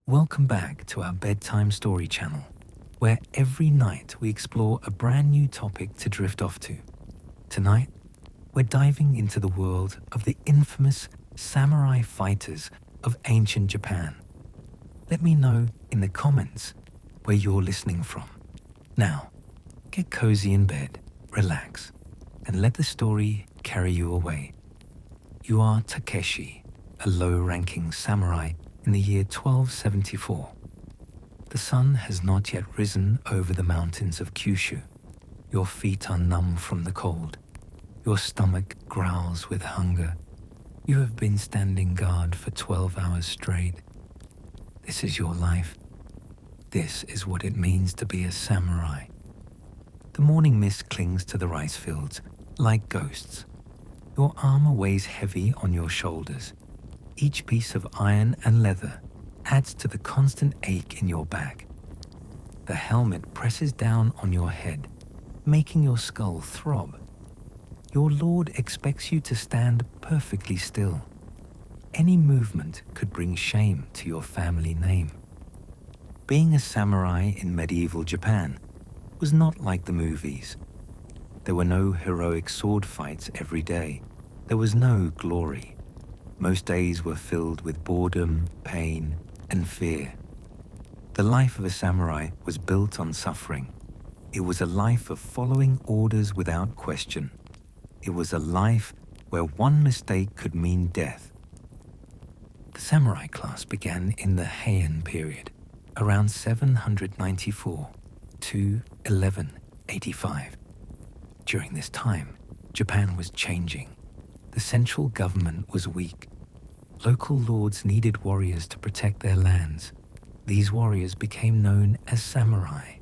Welcome back to our bedtime story channel, where every night we explore a brand new topic to drift off to. Tonight, we're diving into the world of the infamous samurai fighters of ancient Japan. Let me know in the comments where you're listening from. Now, get cozy in bed, relax, and let the story carry you away. You are Takeshi, a low-ranking samurai in the year 1274. The sun has not yet risen over the mountains of Kyushu. Your feet are numb from the cold. Your stomach growls with hunger. You have been standing guard for 12 hours straight. This is your life. This is what it means to be a samurai. The morning mist clings to the rice fields like ghosts. Your armor weighs heavy on your shoulders. Each piece of iron and leather adds to the constant ache in your back. The helmet presses down on your head, making your skull throb. Your lord expects you to stand perfectly still. Any movement could bring shame to your family name. Being a samurai in medieval Japan was not like the movies. There were no heroic sword fights every day. There was no glory. Most days were filled with boredom, pain, and fear. The life of a samurai was built on suffering. It was a life of following orders without question. It was a life where one mistake could mean death. The samurai class began in the Heian period, around 794 to 1185. During this time, Japan was changing. The central government was weak. Local lords needed warriors to protect their lands. These warriors became known as samurai,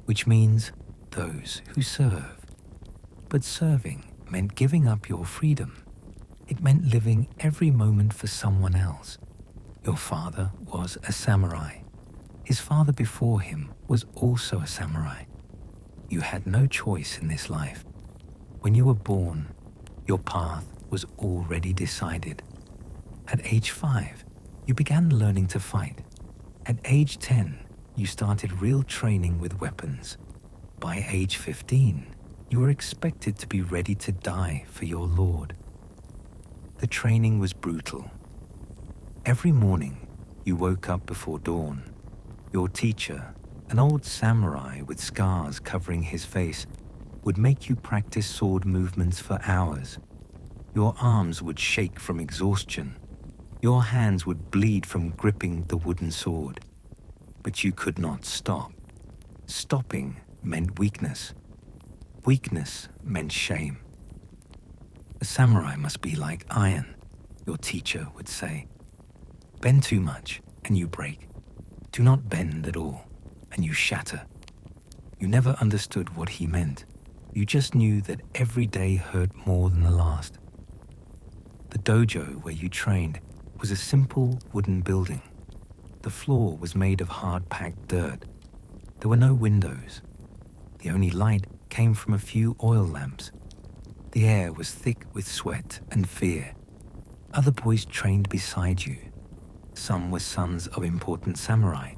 which means those who serve. But serving meant giving up your freedom. It meant living every moment for someone else. Your father was a samurai. His father before him was also a samurai. You had no choice in this life. When you were born, your path was already decided. At age 5, you began learning to fight. At age 10, you started real training with weapons. By age 15, you were expected to be ready to die for your lord. The training was brutal. Every morning, you woke up before dawn. Your teacher, an old samurai with scars covering his face, would make you practice sword movements for hours. Your arms would shake from exhaustion. Your hands would bleed from gripping the wooden sword. But you could not stop. Stopping meant weakness. Weakness meant shame. A samurai must be like iron, your teacher would say. Bend too much and you break. Do not bend at all and you shatter. You never understood what he meant. You just knew that every day hurt more than the last. The dojo where you trained was a simple wooden building. The floor was made of hard-packed dirt. There were no windows. The only light came from a few oil lamps. The air was thick with sweat and fear. Other boys trained beside you. Some were sons of important samurai.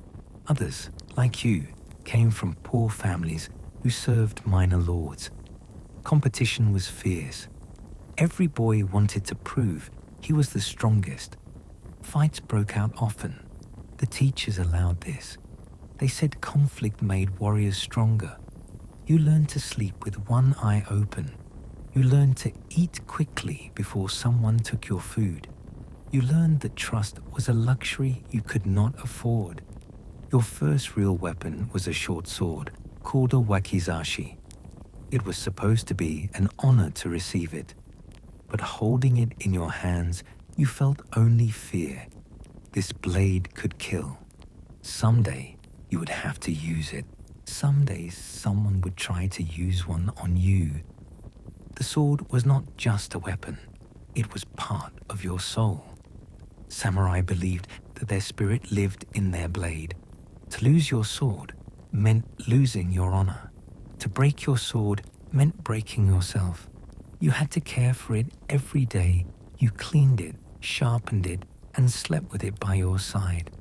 Others, like you, came from poor families who served minor lords. Competition was fierce. Every boy wanted to prove he was the strongest. Fights broke out often. The teachers allowed this. They said conflict made warriors stronger. You learned to sleep with one eye open. You learned to eat quickly before someone took your food. You learned that trust was a luxury you could not afford. Your first real weapon was a short sword called a wakizashi. It was supposed to be an honor to receive it. But holding it in your hands, you felt only fear. This blade could kill. Someday, you would have to use it. Some days, someone would try to use one on you. The sword was not just a weapon. It was part of your soul. Samurai believed that their spirit lived in their blade. To lose your sword meant losing your honor. To break your sword meant breaking yourself. You had to care for it every day. You cleaned it, sharpened it, and slept with it by your side.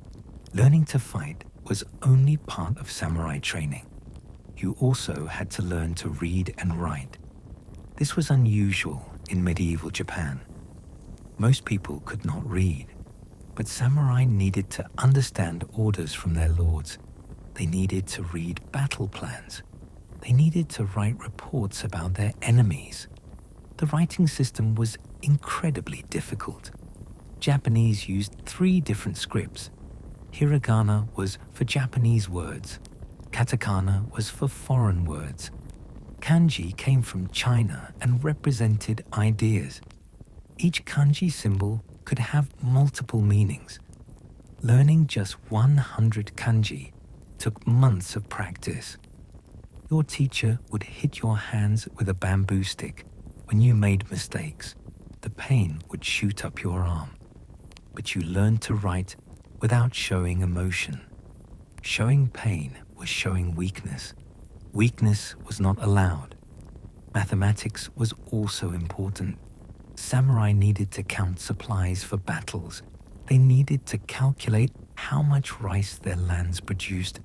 Learning to fight was only part of samurai training. You also had to learn to read and write. This was unusual in medieval Japan. Most people could not read, but samurai needed to understand orders from their lords. They needed to read battle plans. They needed to write reports about their enemies. The writing system was incredibly difficult. Japanese used 3 different scripts. Hiragana was for Japanese words. Katakana was for foreign words. Kanji came from China and represented ideas. Each kanji symbol could have multiple meanings. Learning just 100 kanji took months of practice. Your teacher would hit your hands with a bamboo stick when you made mistakes. The pain would shoot up your arm. But you learned to write without showing emotion. Showing pain was showing weakness. Weakness was not allowed. Mathematics was also important. Samurai needed to count supplies for battles. They needed to calculate how much rice their lands produced.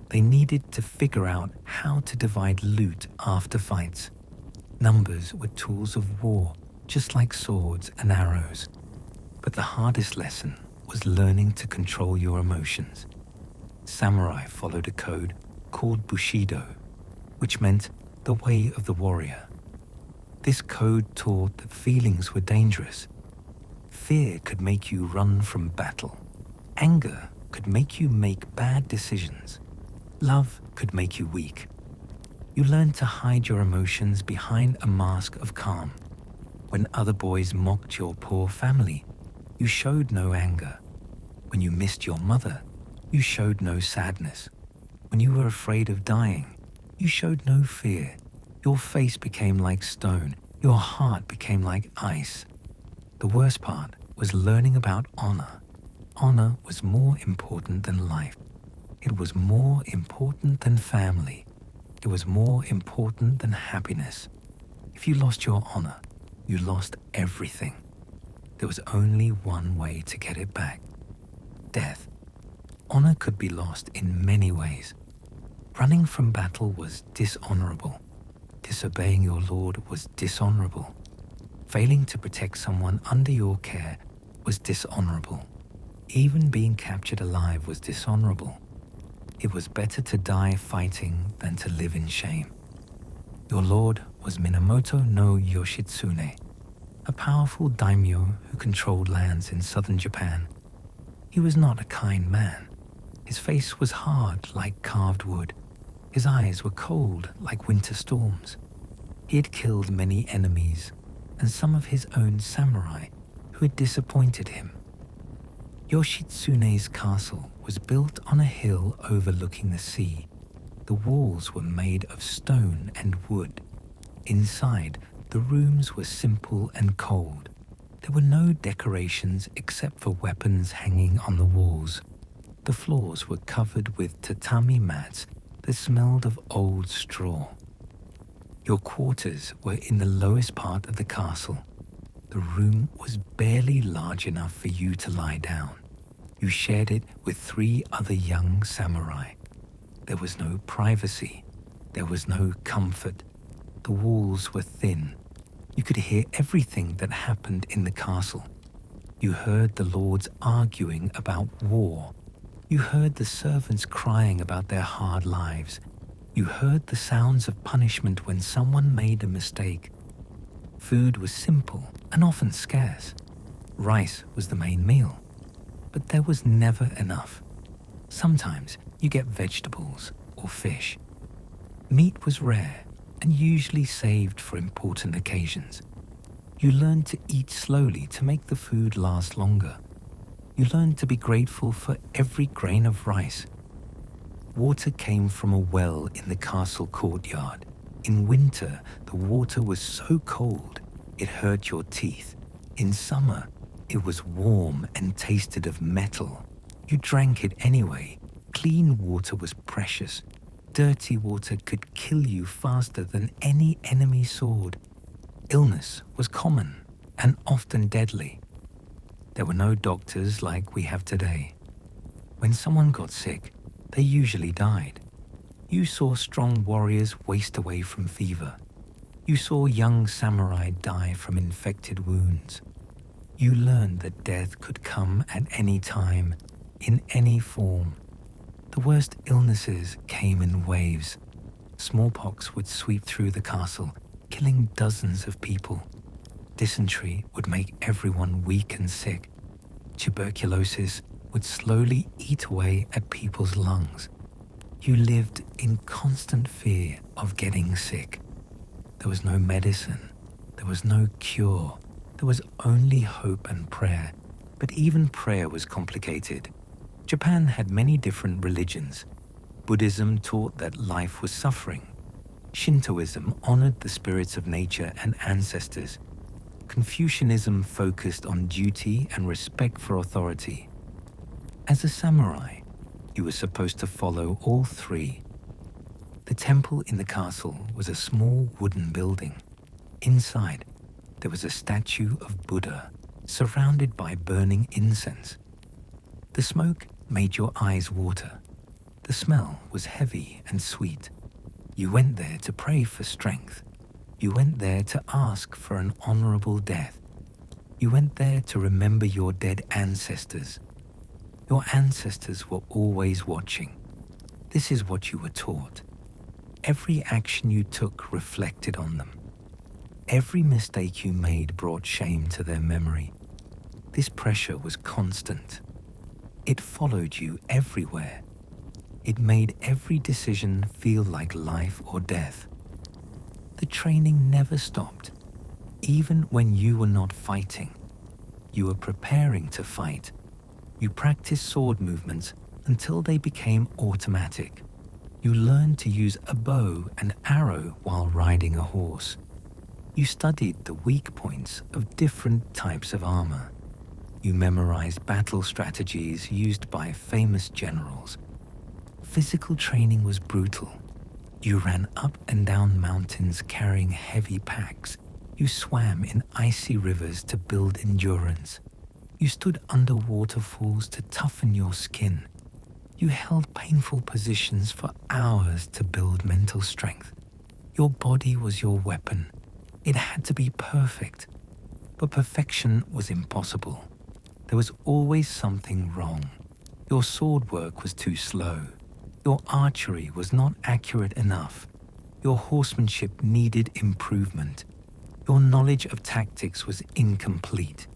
They needed to figure out how to divide loot after fights. Numbers were tools of war, just like swords and arrows. But the hardest lesson was learning to control your emotions. Samurai followed a code called bushido, which meant the way of the warrior. This code taught that feelings were dangerous. Fear could make you run from battle. Anger could make you make bad decisions. Love could make you weak. You learned to hide your emotions behind a mask of calm. When other boys mocked your poor family, you showed no anger. When you missed your mother, you showed no sadness. When you were afraid of dying, you showed no fear. Your face became like stone. Your heart became like ice. The worst part was learning about honor. Honor was more important than life. It was more important than family. It was more important than happiness. If you lost your honor, you lost everything. There was only one way to get it back: death. Honor could be lost in many ways. Running from battle was dishonorable. Disobeying your lord was dishonorable. Failing to protect someone under your care was dishonorable. Even being captured alive was dishonorable. It was better to die fighting than to live in shame. Your lord was Minamoto no Yoshitsune, a powerful daimyo who controlled lands in southern Japan. He was not a kind man. His face was hard like carved wood. His eyes were cold like winter storms. He had killed many enemies and some of his own samurai who had disappointed him. Yoshitsune's castle was built on a hill overlooking the sea. The walls were made of stone and wood. Inside, the rooms were simple and cold. There were no decorations except for weapons hanging on the walls. The floors were covered with tatami mats that smelled of old straw. Your quarters were in the lowest part of the castle. The room was barely large enough for you to lie down. You shared it with 3 other young samurai. There was no privacy. There was no comfort. The walls were thin. You could hear everything that happened in the castle. You heard the lords arguing about war. You heard the servants crying about their hard lives. You heard the sounds of punishment when someone made a mistake. Food was simple and often scarce. Rice was the main meal, but there was never enough. Sometimes you get vegetables or fish. Meat was rare and usually saved for important occasions. You learned to eat slowly to make the food last longer. You learned to be grateful for every grain of rice. Water came from a well in the castle courtyard. In winter, the water was so cold it hurt your teeth. In summer, it was warm and tasted of metal. You drank it anyway. Clean water was precious. Dirty water could kill you faster than any enemy sword. Illness was common and often deadly. There were no doctors like we have today. When someone got sick, they usually died. You saw strong warriors waste away from fever. You saw young samurai die from infected wounds. You learned that death could come at any time, in any form. The worst illnesses came in waves. Smallpox would sweep through the castle, killing dozens of people. Dysentery would make everyone weak and sick. Tuberculosis would slowly eat away at people's lungs. You lived in constant fear of getting sick. There was no medicine. There was no cure. There was only hope and prayer. But even prayer was complicated. Japan had many different religions. Buddhism taught that life was suffering. Shintoism honored the spirits of nature and ancestors. Confucianism focused on duty and respect for authority. As a samurai, you were supposed to follow all three. The temple in the castle was a small wooden building. Inside, there was a statue of Buddha, surrounded by burning incense. The smoke made your eyes water. The smell was heavy and sweet. You went there to pray for strength. You went there to ask for an honorable death. You went there to remember your dead ancestors. Your ancestors were always watching. This is what you were taught. Every action you took reflected on them. Every mistake you made brought shame to their memory. This pressure was constant. It followed you everywhere. It made every decision feel like life or death. The training never stopped. Even when you were not fighting, you were preparing to fight. You practiced sword movements until they became automatic. You learned to use a bow and arrow while riding a horse. You studied the weak points of different types of armor. You memorized battle strategies used by famous generals. Physical training was brutal. You ran up and down mountains carrying heavy packs. You swam in icy rivers to build endurance. You stood under waterfalls to toughen your skin. You held painful positions for hours to build mental strength. Your body was your weapon. It had to be perfect. But perfection was impossible. There was always something wrong. Your sword work was too slow. Your archery was not accurate enough. Your horsemanship needed improvement. Your knowledge of tactics was incomplete.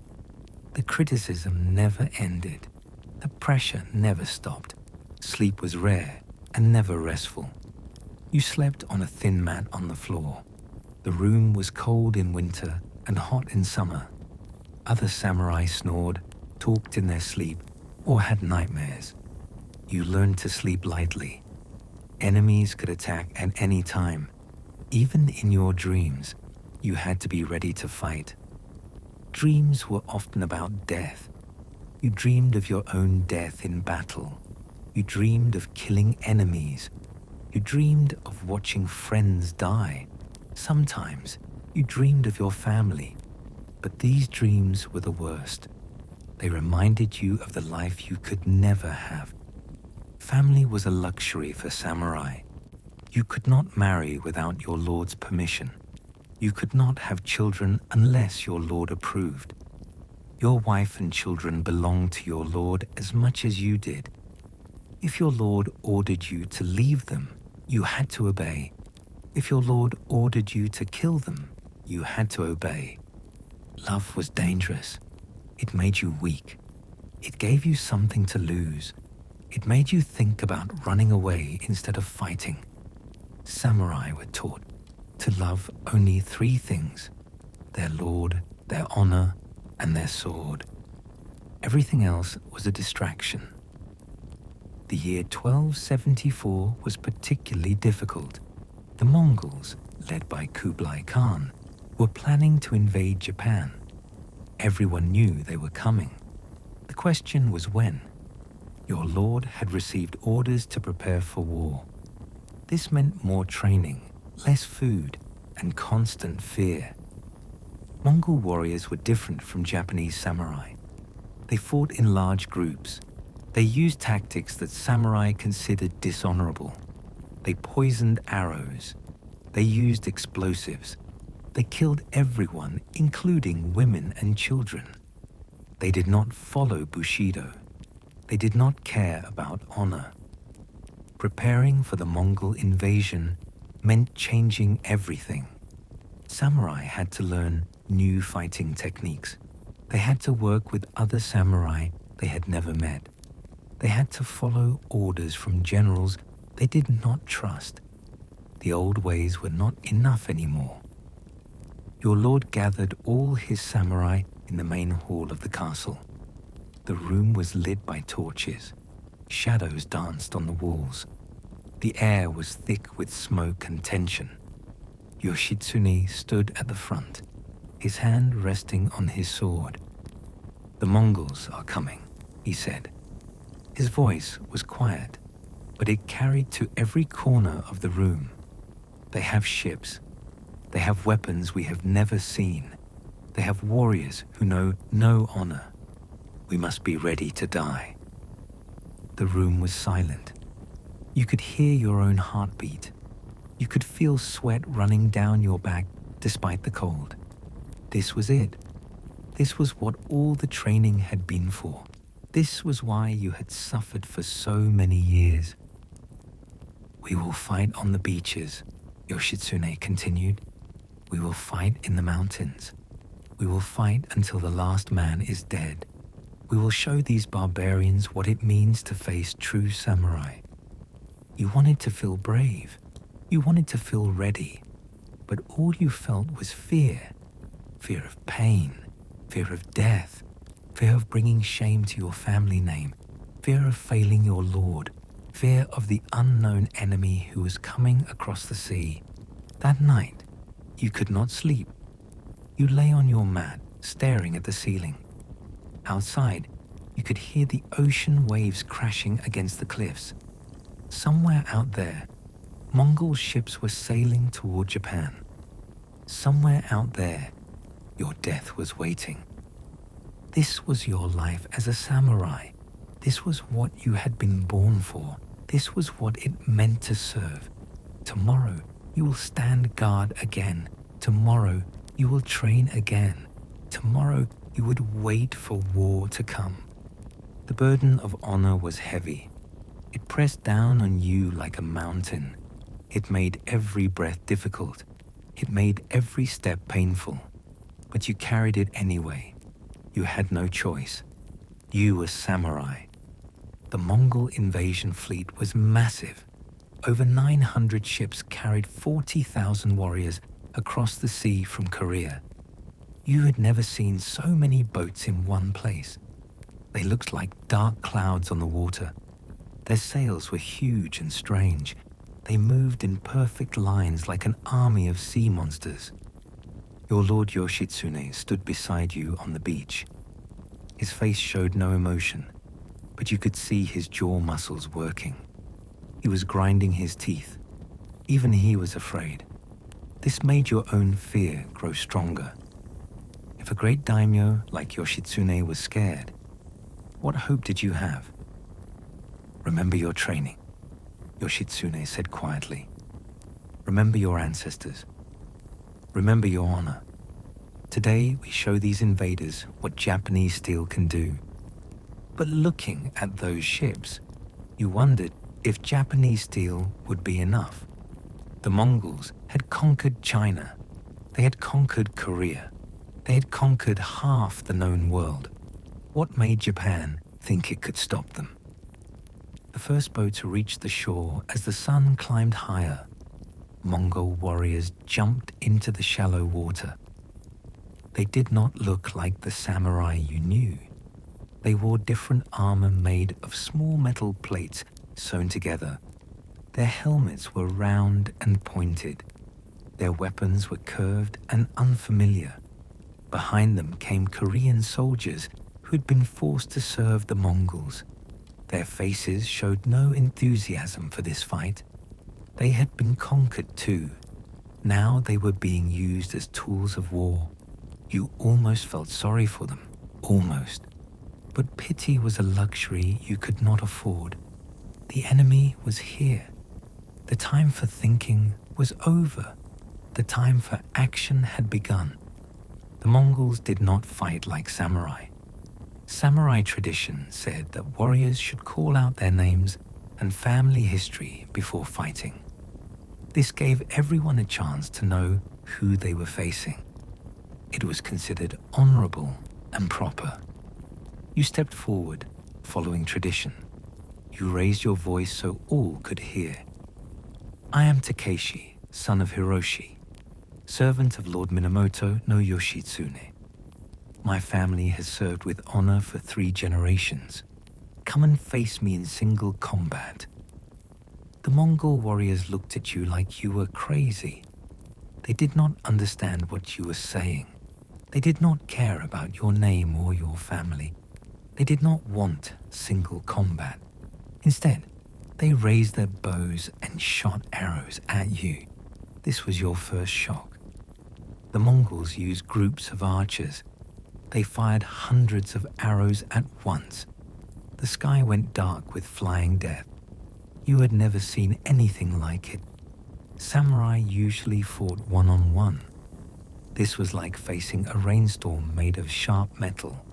The criticism never ended. The pressure never stopped. Sleep was rare and never restful. You slept on a thin mat on the floor. The room was cold in winter and hot in summer. Other samurai snored, talked in their sleep, or had nightmares. You learned to sleep lightly. Enemies could attack at any time. Even in your dreams, you had to be ready to fight. Dreams were often about death. You dreamed of your own death in battle. You dreamed of killing enemies. You dreamed of watching friends die. Sometimes you dreamed of your family. But these dreams were the worst. They reminded you of the life you could never have. Family was a luxury for samurai. You could not marry without your lord's permission. You could not have children unless your lord approved. Your wife and children belonged to your lord as much as you did. If your lord ordered you to leave them, you had to obey. If your lord ordered you to kill them, you had to obey. Love was dangerous. It made you weak. It gave you something to lose. It made you think about running away instead of fighting. Samurai were taught to love only three things: their lord, their honor, and their sword. Everything else was a distraction. The year 1274 was particularly difficult. The Mongols, led by Kublai Khan, were planning to invade Japan. Everyone knew they were coming. The question was when. Your lord had received orders to prepare for war. This meant more training, less food, and constant fear. Mongol warriors were different from Japanese samurai. They fought in large groups. They used tactics that samurai considered dishonorable. They poisoned arrows. They used explosives. They killed everyone, including women and children. They did not follow bushido. They did not care about honor. Preparing for the Mongol invasion meant changing everything. Samurai had to learn new fighting techniques. They had to work with other samurai they had never met. They had to follow orders from generals they did not trust. The old ways were not enough anymore. Your lord gathered all his samurai in the main hall of the castle. The room was lit by torches. Shadows danced on the walls. The air was thick with smoke and tension. Yoshitsune stood at the front, his hand resting on his sword. "The Mongols are coming," he said. His voice was quiet, but it carried to every corner of the room. "They have ships. They have weapons we have never seen. They have warriors who know no honor. We must be ready to die." The room was silent. You could hear your own heartbeat. You could feel sweat running down your back despite the cold. This was it. This was what all the training had been for. This was why you had suffered for so many years. "We will fight on the beaches," Yoshitsune continued. "We will fight in the mountains. We will fight until the last man is dead. We will show these barbarians what it means to face true samurai." You wanted to feel brave. You wanted to feel ready. But all you felt was fear. Fear of pain. Fear of death. Fear of bringing shame to your family name. Fear of failing your lord. Fear of the unknown enemy who was coming across the sea. That night, you could not sleep. You lay on your mat, staring at the ceiling. Outside, you could hear the ocean waves crashing against the cliffs. Somewhere out there, Mongol ships were sailing toward Japan. Somewhere out there, your death was waiting. This was your life as a samurai. This was what you had been born for. This was what it meant to serve. Tomorrow, you will stand guard again. Tomorrow, you will train again. Tomorrow, you would wait for war to come. The burden of honor was heavy. It pressed down on you like a mountain. It made every breath difficult. It made every step painful. But you carried it anyway. You had no choice. You were samurai. The Mongol invasion fleet was massive. Over 900 ships carried 40,000 warriors across the sea from Korea. You had never seen so many boats in one place. They looked like dark clouds on the water. Their sails were huge and strange. They moved in perfect lines like an army of sea monsters. Your lord Yoshitsune stood beside you on the beach. His face showed no emotion, but you could see his jaw muscles working. He was grinding his teeth. Even he was afraid. This made your own fear grow stronger. If a great daimyo like Yoshitsune was scared, what hope did you have? "Remember your training," Yoshitsune said quietly. "Remember your ancestors. Remember your honor. Today we show these invaders what Japanese steel can do." But looking at those ships, you wondered if Japanese steel would be enough. The Mongols had conquered China. They had conquered Korea. They had conquered half the known world. What made Japan think it could stop them? The first boats reached the shore as the sun climbed higher. Mongol warriors jumped into the shallow water. They did not look like the samurai you knew. They wore different armor made of small metal plates sewn together. Their helmets were round and pointed. Their weapons were curved and unfamiliar. Behind them came Korean soldiers who had been forced to serve the Mongols. Their faces showed no enthusiasm for this fight. They had been conquered too. Now they were being used as tools of war. You almost felt sorry for them. Almost. But pity was a luxury you could not afford. The enemy was here. The time for thinking was over. The time for action had begun. The Mongols did not fight like samurai. Samurai tradition said that warriors should call out their names and family history before fighting. This gave everyone a chance to know who they were facing. It was considered honorable and proper. You stepped forward, following tradition. You raised your voice so all could hear. I am Takeshi, son of Hiroshi, servant of Lord Minamoto no Yoshitsune. My family has served with honor for 3 generations. Come and face me in single combat. The Mongol warriors looked at you like you were crazy. They did not understand what you were saying. They did not care about your name or your family. They did not want single combat. Instead, they raised their bows and shot arrows at you. This was your first shock. The Mongols used groups of archers. They fired hundreds of arrows at once. The sky went dark with flying death. You had never seen anything like it. Samurai usually fought one-on-one. This was like facing a rainstorm made of sharp metal.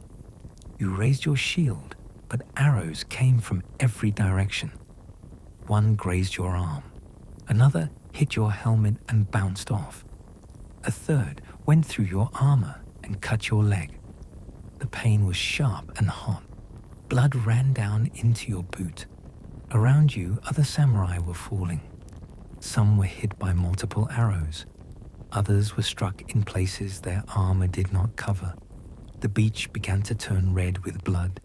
You raised your shield, but arrows came from every direction. One grazed your arm. Another hit your helmet and bounced off. A third went through your armor and cut your leg. The pain was sharp and hot. Blood ran down into your boot. Around you, other samurai were falling. Some were hit by multiple arrows. Others were struck in places their armor did not cover. The beach began to turn red with blood.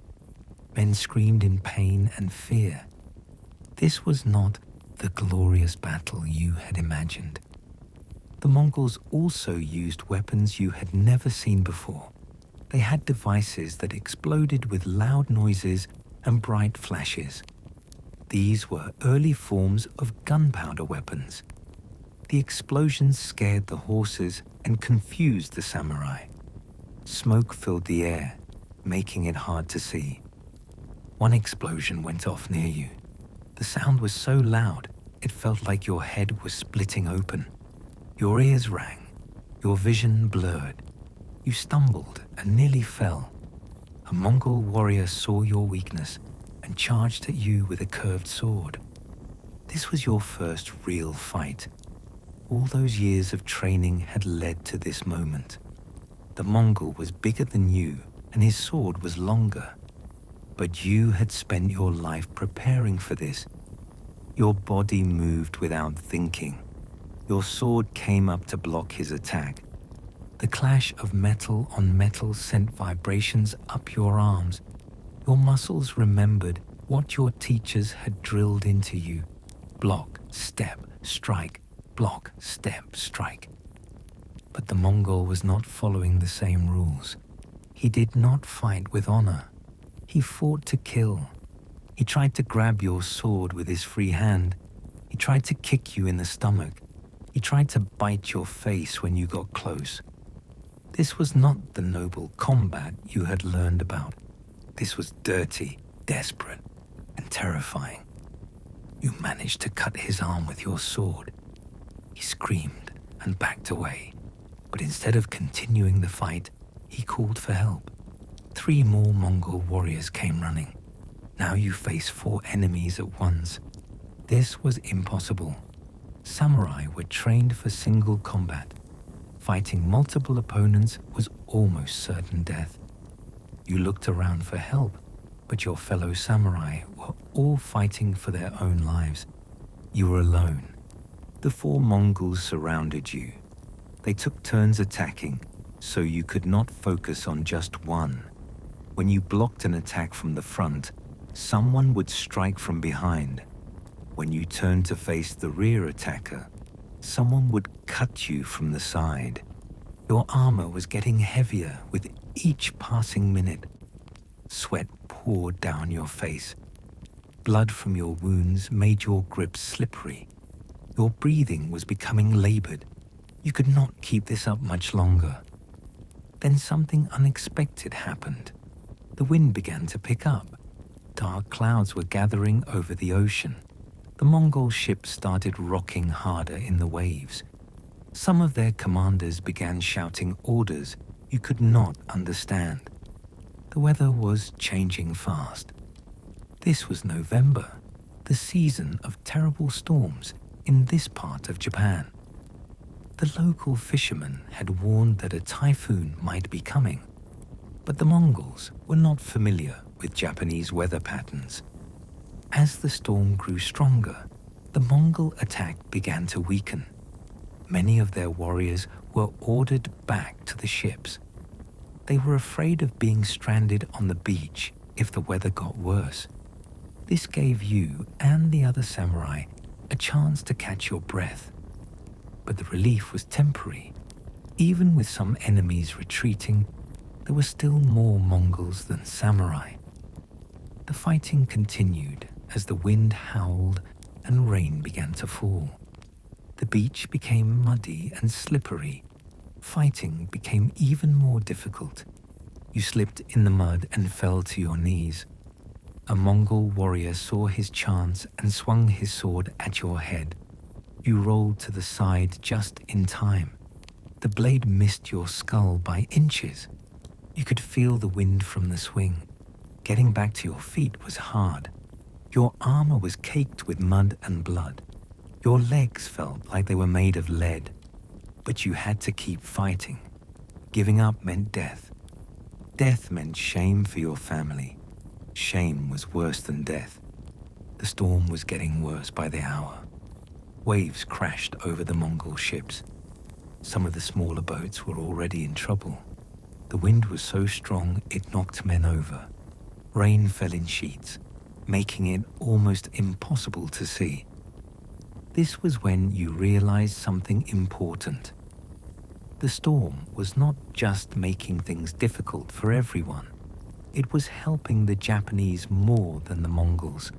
Men screamed in pain and fear. This was not the glorious battle you had imagined. The Mongols also used weapons you had never seen before. They had devices that exploded with loud noises and bright flashes. These were early forms of gunpowder weapons. The explosions scared the horses and confused the samurai. Smoke filled the air, making it hard to see. One explosion went off near you. The sound was so loud, it felt like your head was splitting open. Your ears rang, your vision blurred. You stumbled and nearly fell. A Mongol warrior saw your weakness and charged at you with a curved sword. This was your first real fight. All those years of training had led to this moment. The Mongol was bigger than you, and his sword was longer. But you had spent your life preparing for this. Your body moved without thinking. Your sword came up to block his attack. The clash of metal on metal sent vibrations up your arms. Your muscles remembered what your teachers had drilled into you. Block, step, strike, block, step, strike. But the Mongol was not following the same rules. He did not fight with honor. He fought to kill. He tried to grab your sword with his free hand. He tried to kick you in the stomach. He tried to bite your face when you got close. This was not the noble combat you had learned about. This was dirty, desperate, and terrifying. You managed to cut his arm with your sword. He screamed and backed away, but instead of continuing the fight, he called for help. 3 more Mongol warriors came running. Now you face 4 enemies at once. This was impossible. Samurai were trained for single combat. Fighting multiple opponents was almost certain death. You looked around for help, but your fellow samurai were all fighting for their own lives. You were alone. The 4 Mongols surrounded you. They took turns attacking, so you could not focus on just one. When you blocked an attack from the front, someone would strike from behind. When you turned to face the rear attacker, someone would cut you from the side. Your armor was getting heavier with each passing minute. Sweat poured down your face. Blood from your wounds made your grip slippery. Your breathing was becoming labored. You could not keep this up much longer. Then something unexpected happened. The wind began to pick up. Dark clouds were gathering over the ocean. The Mongol ships started rocking harder in the waves. Some of their commanders began shouting orders you could not understand. The weather was changing fast. This was November, the season of terrible storms in this part of Japan. The local fishermen had warned that a typhoon might be coming, but the Mongols were not familiar with Japanese weather patterns. As the storm grew stronger, the Mongol attack began to weaken. Many of their warriors were ordered back to the ships. They were afraid of being stranded on the beach if the weather got worse. This gave you and the other samurai a chance to catch your breath. But the relief was temporary. Even with some enemies retreating, there were still more Mongols than samurai. The fighting continued as the wind howled and rain began to fall. The beach became muddy and slippery. Fighting became even more difficult. You slipped in the mud and fell to your knees. A Mongol warrior saw his chance and swung his sword at your head. You rolled to the side just in time. The blade missed your skull by inches. You could feel the wind from the swing. Getting back to your feet was hard. Your armor was caked with mud and blood. Your legs felt like they were made of lead. But you had to keep fighting. Giving up meant death. Death meant shame for your family. Shame was worse than death. The storm was getting worse by the hour. Waves crashed over the Mongol ships. Some of the smaller boats were already in trouble. The wind was so strong it knocked men over. Rain fell in sheets, making it almost impossible to see. This was when you realized something important. The storm was not just making things difficult for everyone. It was helping the Japanese more than the Mongols.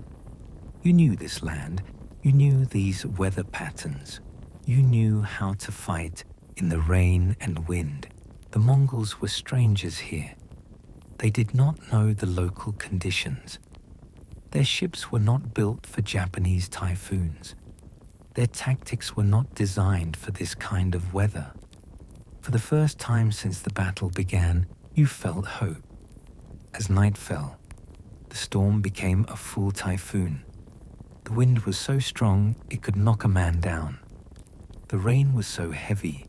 You knew this land. You knew these weather patterns. You knew how to fight in the rain and wind. The Mongols were strangers here. They did not know the local conditions. Their ships were not built for Japanese typhoons. Their tactics were not designed for this kind of weather. For the first time since the battle began, you felt hope. As night fell, the storm became a full typhoon. The wind was so strong it could knock a man down. The rain was so heavy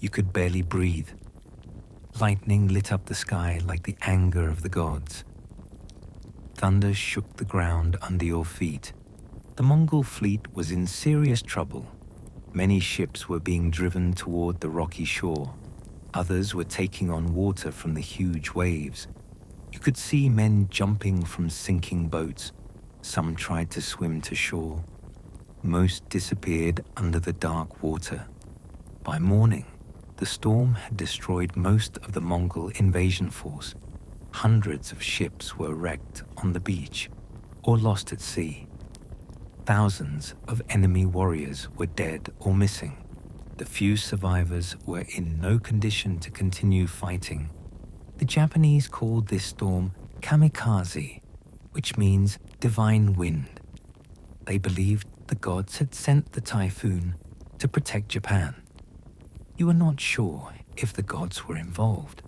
you could barely breathe. Lightning lit up the sky like the anger of the gods. Thunder shook the ground under your feet. The Mongol fleet was in serious trouble. Many ships were being driven toward the rocky shore. Others were taking on water from the huge waves. You could see men jumping from sinking boats. Some tried to swim to shore. Most disappeared under the dark water. By morning, the storm had destroyed most of the Mongol invasion force. Hundreds of ships were wrecked on the beach or lost at sea. Thousands of enemy warriors were dead or missing. The few survivors were in no condition to continue fighting. The Japanese called this storm kamikaze, which means divine wind. They believed the gods had sent the typhoon to protect Japan. You were not sure if the gods were involved,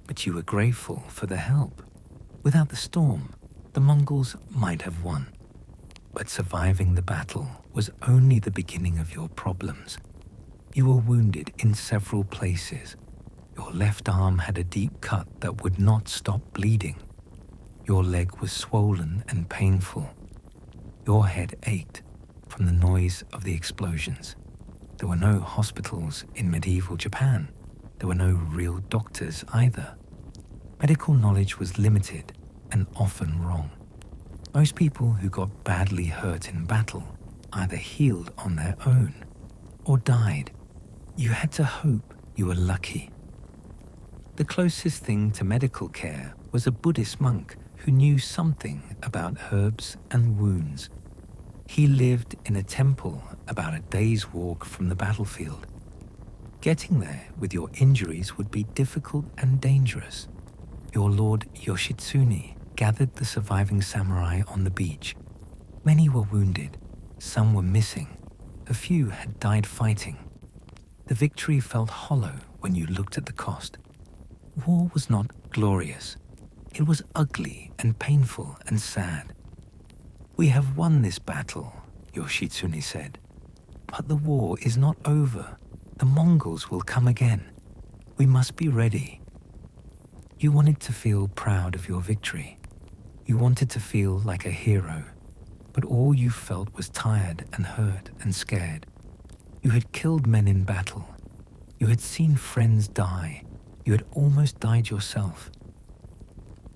but you were grateful for the help. Without the storm, the Mongols might have won. But surviving the battle was only the beginning of your problems. You were wounded in several places. Your left arm had a deep cut that would not stop bleeding. Your leg was swollen and painful. Your head ached from the noise of the explosions. There were no hospitals in medieval Japan. There were no real doctors either. Medical knowledge was limited and often wrong. Most people who got badly hurt in battle either healed on their own or died. You had to hope you were lucky. The closest thing to medical care was a Buddhist monk who knew something about herbs and wounds. He lived in a temple about a day's walk from the battlefield. Getting there with your injuries would be difficult and dangerous. your lord Yoshitsune gathered the surviving samurai on the beach. Many were wounded, some were missing, a few had died fighting. The victory felt hollow when you looked at the cost. War was not glorious. It was ugly and painful and sad. "We have won this battle," Yoshitsune said. "But the war is not over. The Mongols will come again. We must be ready." You wanted to feel proud of your victory. You wanted to feel like a hero. But all you felt was tired and hurt and scared. You had killed men in battle. You had seen friends die. You had almost died yourself.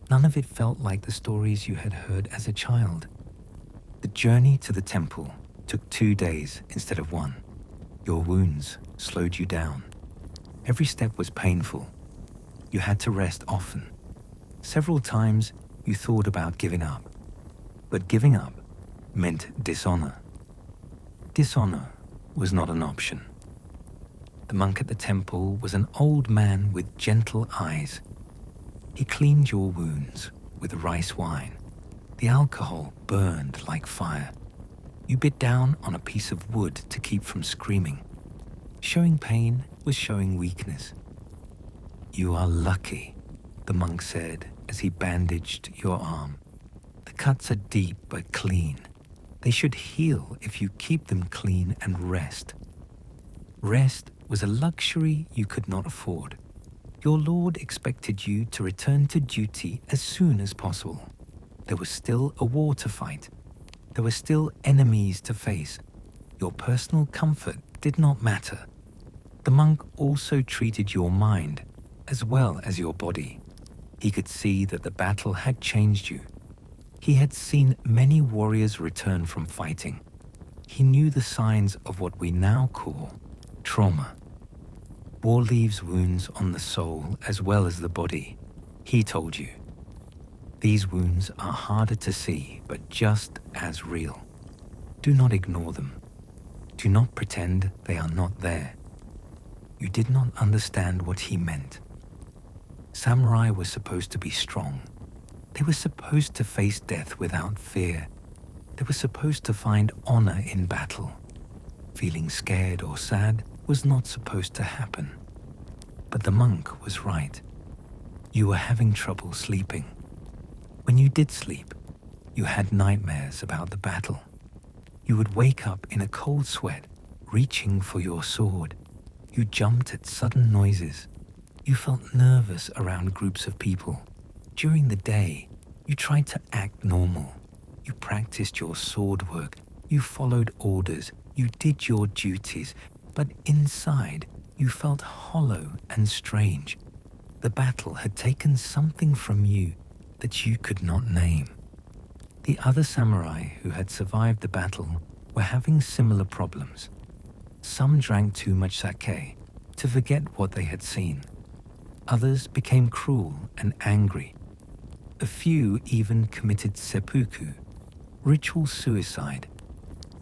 None of it felt like the stories you had heard as a child. The journey to the temple took 2 days instead of 1. Your wounds slowed you down. Every step was painful. You had to rest often. Several times you thought about giving up. But giving up meant dishonor. Dishonor was not an option. The monk at the temple was an old man with gentle eyes. He cleaned your wounds with rice wine. The alcohol burned like fire. You bit down on a piece of wood to keep from screaming. Showing pain was showing weakness. "You are lucky," the monk said as he bandaged your arm. "The cuts are deep but clean. They should heal if you keep them clean and rest." Rest was a luxury you could not afford. Your lord expected you to return to duty as soon as possible. There was still a war to fight. There were still enemies to face. Your personal comfort did not matter. The monk also treated your mind as well as your body. He could see that the battle had changed you. He had seen many warriors return from fighting. He knew the signs of what we now call trauma. War leaves wounds on the soul as well as the body. He told you. These wounds are harder to see, but just as real. Do not ignore them. Do not pretend they are not there. You did not understand what he meant. Samurai were supposed to be strong. They were supposed to face death without fear. They were supposed to find honor in battle. Feeling scared or sad was not supposed to happen. But the monk was right. You were having trouble sleeping. When you did sleep, you had nightmares about the battle. You would wake up in a cold sweat, reaching for your sword. You jumped at sudden noises. You felt nervous around groups of people. During the day, you tried to act normal. You practiced your sword work. You followed orders. You did your duties. But inside, you felt hollow and strange. The battle had taken something from you that you could not name. The other samurai who had survived the battle were having similar problems. Some drank too much sake to forget what they had seen. Others became cruel and angry. A few even committed seppuku, ritual suicide,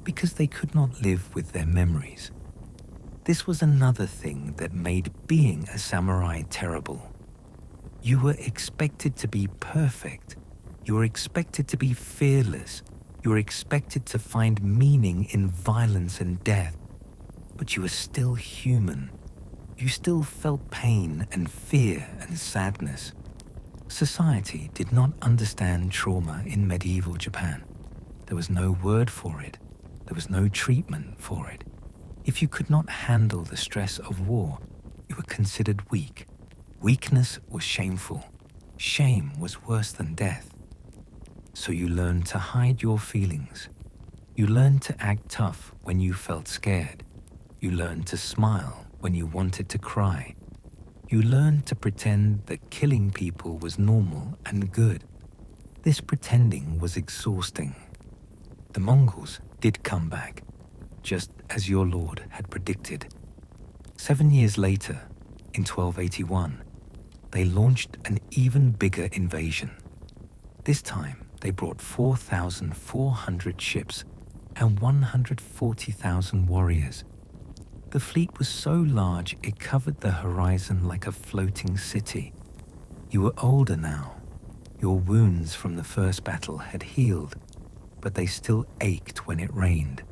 because they could not live with their memories. This was another thing that made being a samurai terrible. You were expected to be perfect. You were expected to be fearless. You were expected to find meaning in violence and death. But you were still human. You still felt pain and fear and sadness. Society did not understand trauma in medieval Japan. There was no word for it. There was no treatment for it. If you could not handle the stress of war, you were considered weak. Weakness was shameful. Shame was worse than death. So you learned to hide your feelings. You learned to act tough when you felt scared. You learned to smile when you wanted to cry. You learned to pretend that killing people was normal and good. This pretending was exhausting. The Mongols did come back, just as your lord had predicted. 7 years later, in 1281, they launched an even bigger invasion. This time, they brought 4,400 ships and 140,000 warriors. The fleet was so large it covered the horizon like a floating city. You were older now. Your wounds from the first battle had healed, but they still ached when it rained.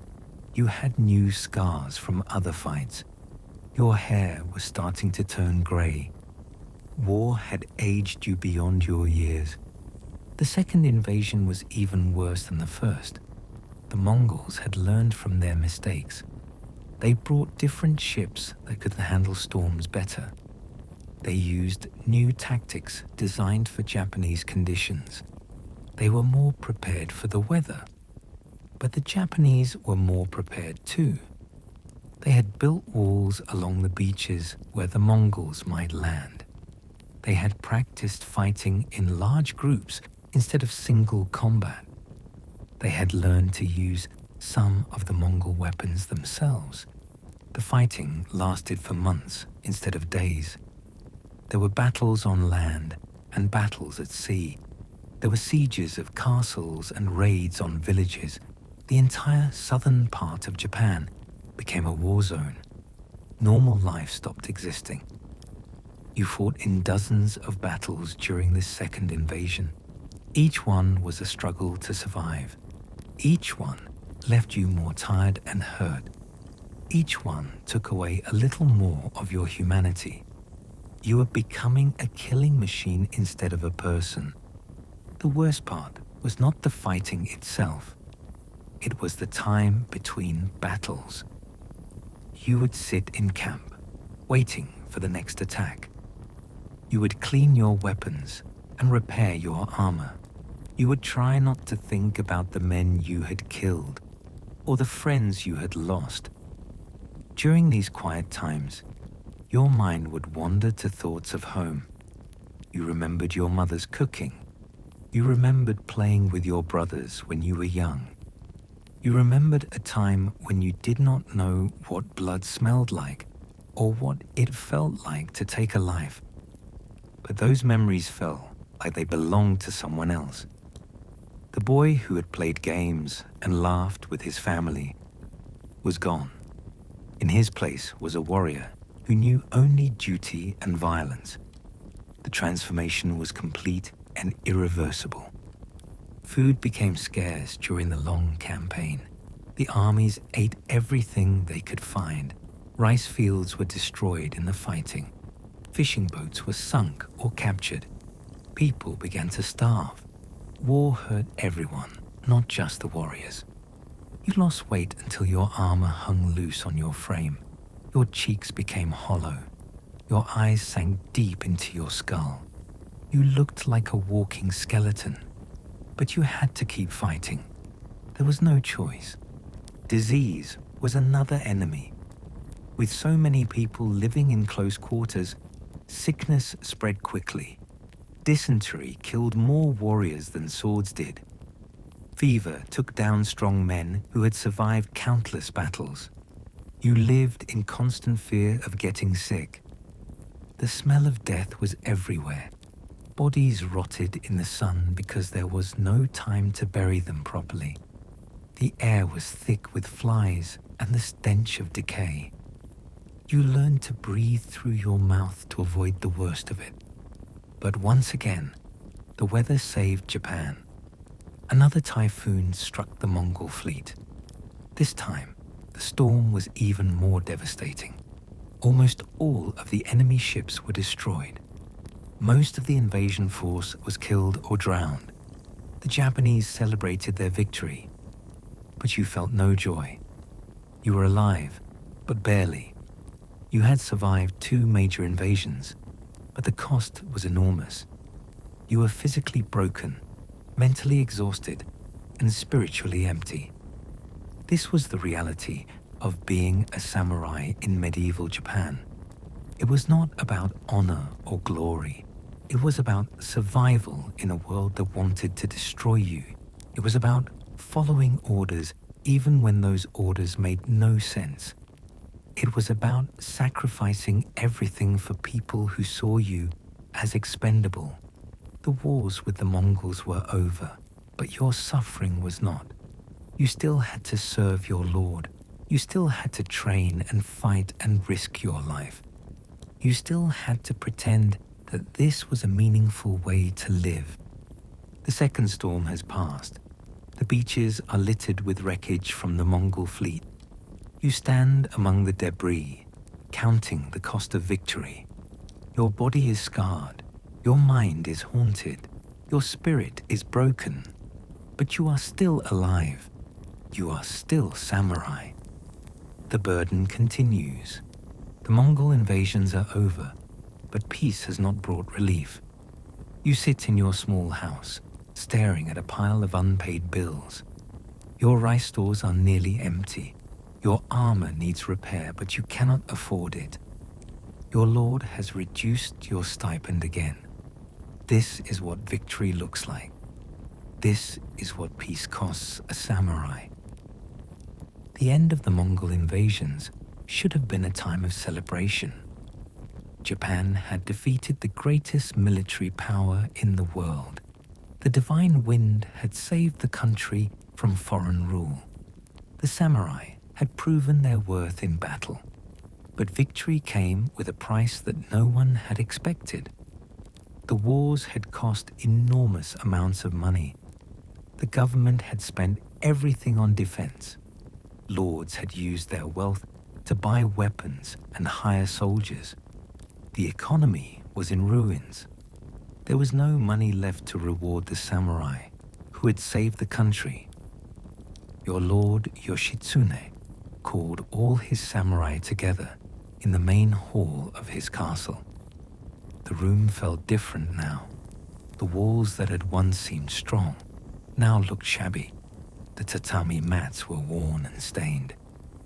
You had new scars from other fights. Your hair was starting to turn grey. War had aged you beyond your years. The second invasion was even worse than the first. The Mongols had learned from their mistakes. They brought different ships that could handle storms better. They used new tactics designed for Japanese conditions. They were more prepared for the weather. But the Japanese were more prepared too. They had built walls along the beaches where the Mongols might land. They had practiced fighting in large groups instead of single combat. They had learned to use some of the Mongol weapons themselves. The fighting lasted for months instead of days. There were battles on land and battles at sea. There were sieges of castles and raids on villages. The entire southern part of Japan became a war zone. Normal life stopped existing. You fought in dozens of battles during this second invasion. Each one was a struggle to survive. Each one left you more tired and hurt. Each one took away a little more of your humanity. You were becoming a killing machine instead of a person. The worst part was not the fighting itself. It was the time between battles. You would sit in camp, waiting for the next attack. You would clean your weapons and repair your armor. You would try not to think about the men you had killed or the friends you had lost. During these quiet times, your mind would wander to thoughts of home. You remembered your mother's cooking. You remembered playing with your brothers when you were young. You remembered a time when you did not know what blood smelled like or what it felt like to take a life. But those memories felt like they belonged to someone else. The boy who had played games and laughed with his family was gone. In his place was a warrior who knew only duty and violence. The transformation was complete and irreversible. Food became scarce during the long campaign. The armies ate everything they could find. Rice fields were destroyed in the fighting. Fishing boats were sunk or captured. People began to starve. War hurt everyone, not just the warriors. You lost weight until your armor hung loose on your frame. Your cheeks became hollow. Your eyes sank deep into your skull. You looked like a walking skeleton. But you had to keep fighting. There was no choice. Disease was another enemy. With so many people living in close quarters, sickness spread quickly. Dysentery killed more warriors than swords did. Fever took down strong men who had survived countless battles. You lived in constant fear of getting sick. The smell of death was everywhere. Bodies rotted in the sun because there was no time to bury them properly. The air was thick with flies and the stench of decay. You learned to breathe through your mouth to avoid the worst of it. But once again, the weather saved Japan. Another typhoon struck the Mongol fleet. This time, the storm was even more devastating. Almost all of the enemy ships were destroyed. Most of the invasion force was killed or drowned. The Japanese celebrated their victory, but you felt no joy. You were alive, but barely. You had survived 2 major invasions, but the cost was enormous. You were physically broken, mentally exhausted, and spiritually empty. This was the reality of being a samurai in medieval Japan. It was not about honor or glory. It was about survival in a world that wanted to destroy you. It was about following orders even when those orders made no sense. It was about sacrificing everything for people who saw you as expendable. The wars with the Mongols were over, but your suffering was not. You still had to serve your lord. You still had to train and fight and risk your life. You still had to pretend that this was a meaningful way to live. The second storm has passed. The beaches are littered with wreckage from the Mongol fleet. You stand among the debris, counting the cost of victory. Your body is scarred. Your mind is haunted. Your spirit is broken. But you are still alive. You are still samurai. The burden continues. The Mongol invasions are over, but peace has not brought relief. You sit in your small house, staring at a pile of unpaid bills. Your rice stores are nearly empty. Your armor needs repair, but you cannot afford it. Your lord has reduced your stipend again. This is what victory looks like. This is what peace costs a samurai. The end of the Mongol invasions should have been a time of celebration. Japan had defeated the greatest military power in the world. The divine wind had saved the country from foreign rule. The samurai had proven their worth in battle. But victory came with a price that no one had expected. The wars had cost enormous amounts of money. The government had spent everything on defense. Lords had used their wealth to buy weapons and hire soldiers. The economy was in ruins. There was no money left to reward the samurai who had saved the country. Your lord Yoshitsune called all his samurai together in the main hall of his castle. The room felt different now. The walls that had once seemed strong now looked shabby. The tatami mats were worn and stained.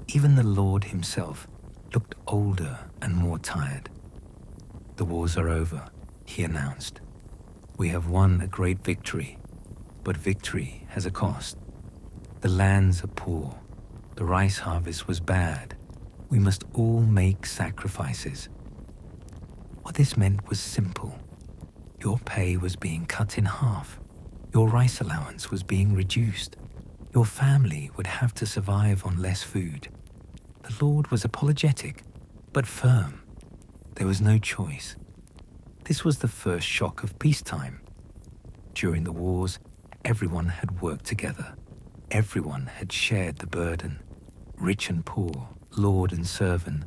Even the lord himself looked older and more tired. "The wars are over," he announced. "We have won a great victory, but victory has a cost. The lands are poor. The rice harvest was bad. We must all make sacrifices." What this meant was simple. Your pay was being cut in half. Your rice allowance was being reduced. Your family would have to survive on less food. The Lord was apologetic, but firm. There was no choice. This was the first shock of peacetime. During the wars, everyone had worked together. Everyone had shared the burden. Rich and poor, lord and servant,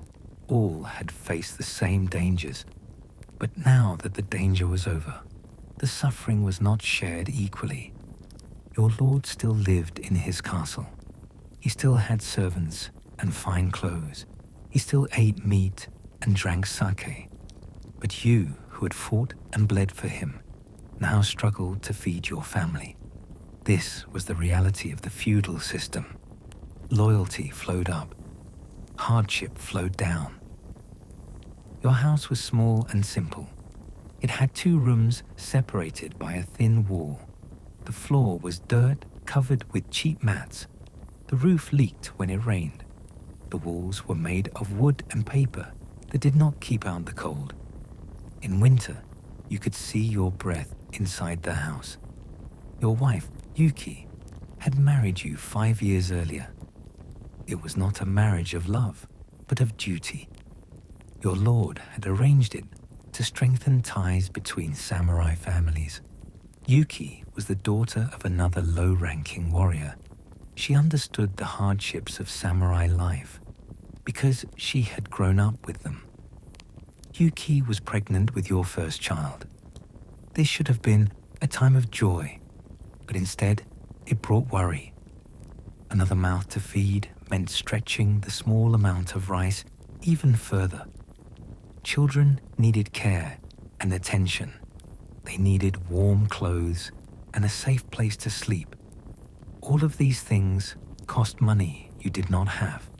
all had faced the same dangers. But now that the danger was over, the suffering was not shared equally. Your lord still lived in his castle. He still had servants and fine clothes. He still ate meat and drank sake. But you, who had fought and bled for him, now struggled to feed your family. This was the reality of the feudal system. Loyalty flowed up. Hardship flowed down. Your house was small and simple. It had 2 rooms separated by a thin wall. The floor was dirt covered with cheap mats. The roof leaked when it rained. The walls were made of wood and paper that did not keep out the cold. In winter, you could see your breath inside the house. Your wife, Yuki, had married you 5 years earlier. It was not a marriage of love, but of duty. Your lord had arranged it to strengthen ties between samurai families. Yuki was the daughter of another low-ranking warrior. She understood the hardships of samurai life because she had grown up with them. Yuki was pregnant with your first child. This should have been a time of joy, but instead it brought worry. Another mouth to feed meant stretching the small amount of rice even further. Children needed care and attention. They needed warm clothes and a safe place to sleep. All of these things cost money you did not have.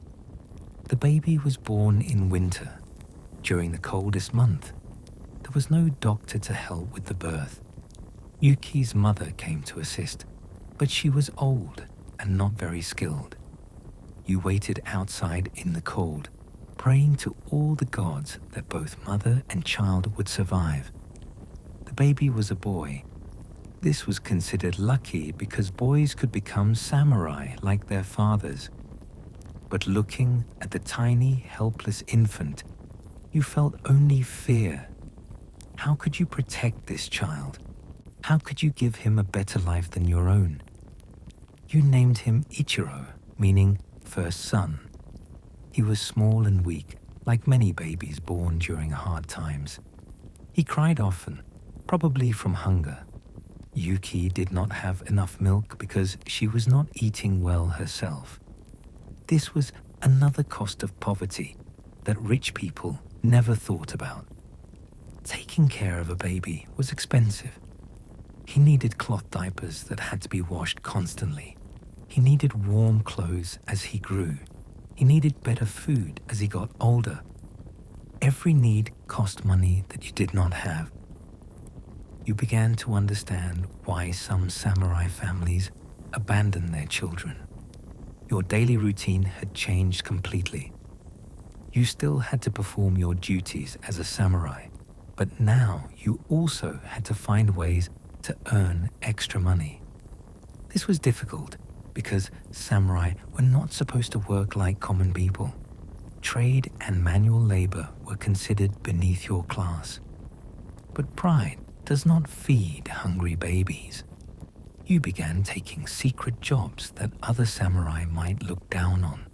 The baby was born in winter, during the coldest month. There was no doctor to help with the birth. Yuki's mother came to assist, but she was old and not very skilled. You waited outside in the cold, praying to all the gods that both mother and child would survive. The baby was a boy. This was considered lucky because boys could become samurai like their fathers. But looking at the tiny, helpless infant, you felt only fear. How could you protect this child? How could you give him a better life than your own? You named him Ichiro, meaning first son. He was small and weak, like many babies born during hard times. He cried often, probably from hunger. Yuki did not have enough milk because she was not eating well herself. This was another cost of poverty that rich people never thought about. Taking care of a baby was expensive. He needed cloth diapers that had to be washed constantly. He needed warm clothes as he grew. He needed better food as he got older. Every need cost money that you did not have. You began to understand why some samurai families abandon their children. Your daily routine had changed completely. You still had to perform your duties as a samurai, but now you also had to find ways to earn extra money. This was difficult because samurai were not supposed to work like common people. Trade and manual labor were considered beneath your class. But pride does not feed hungry babies. You began taking secret jobs that other samurai might look down on.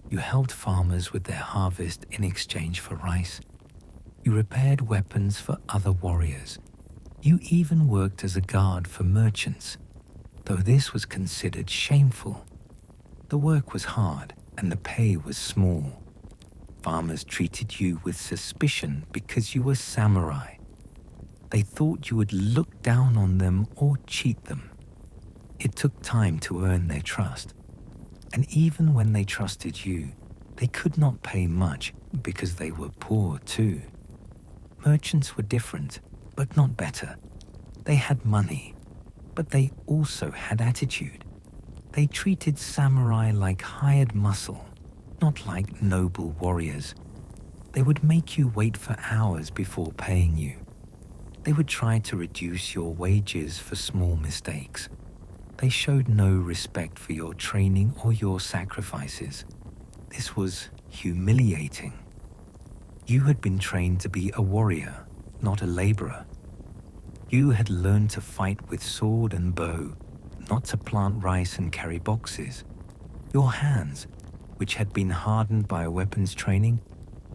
You helped farmers with their harvest in exchange for rice. You repaired weapons for other warriors. You even worked as a guard for merchants, though this was considered shameful. The work was hard and the pay was small. Farmers treated you with suspicion because you were samurai. They thought you would look down on them or cheat them. It took time to earn their trust. And even when they trusted you, they could not pay much because they were poor too. Merchants were different, but not better. They had money, but they also had attitude. They treated samurai like hired muscle, not like noble warriors. They would make you wait for hours before paying you. They would try to reduce your wages for small mistakes. They showed no respect for your training or your sacrifices. This was humiliating. You had been trained to be a warrior, not a laborer. You had learned to fight with sword and bow, not to plant rice and carry boxes. Your hands, which had been hardened by weapons training,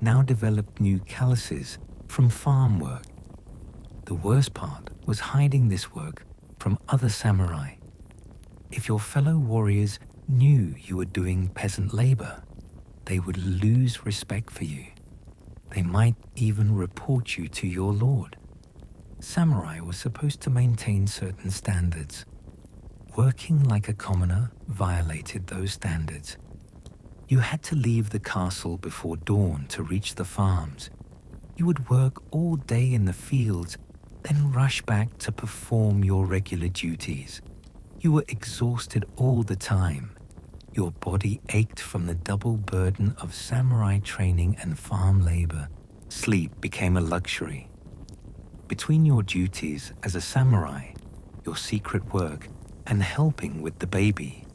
now developed new calluses from farm work. The worst part was hiding this work from other samurai. If your fellow warriors knew you were doing peasant labor, they would lose respect for you. They might even report you to your lord. Samurai were supposed to maintain certain standards. Working like a commoner violated those standards. You had to leave the castle before dawn to reach the farms. You would work all day in the fields, then rush back to perform your regular duties. You were exhausted all the time. Your body ached from the double burden of samurai training and farm labor. Sleep became a luxury. Between your duties as a samurai, your secret work, and helping with the baby,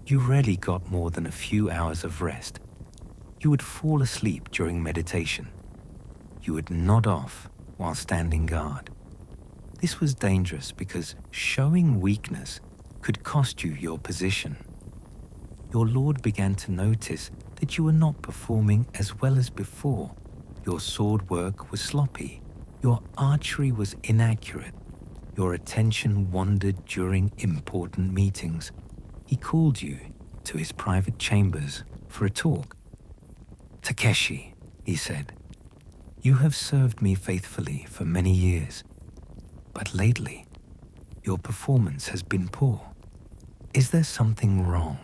you rarely got more than a few hours of rest. You would fall asleep during meditation. You would nod off while standing guard. This was dangerous because showing weakness could cost you your position. Your lord began to notice that you were not performing as well as before. Your sword work was sloppy. Your archery was inaccurate. Your attention wandered during important meetings. He called you to his private chambers for a talk. "Takeshi," he said, "you have served me faithfully for many years, but lately your performance has been poor. Is there something wrong?"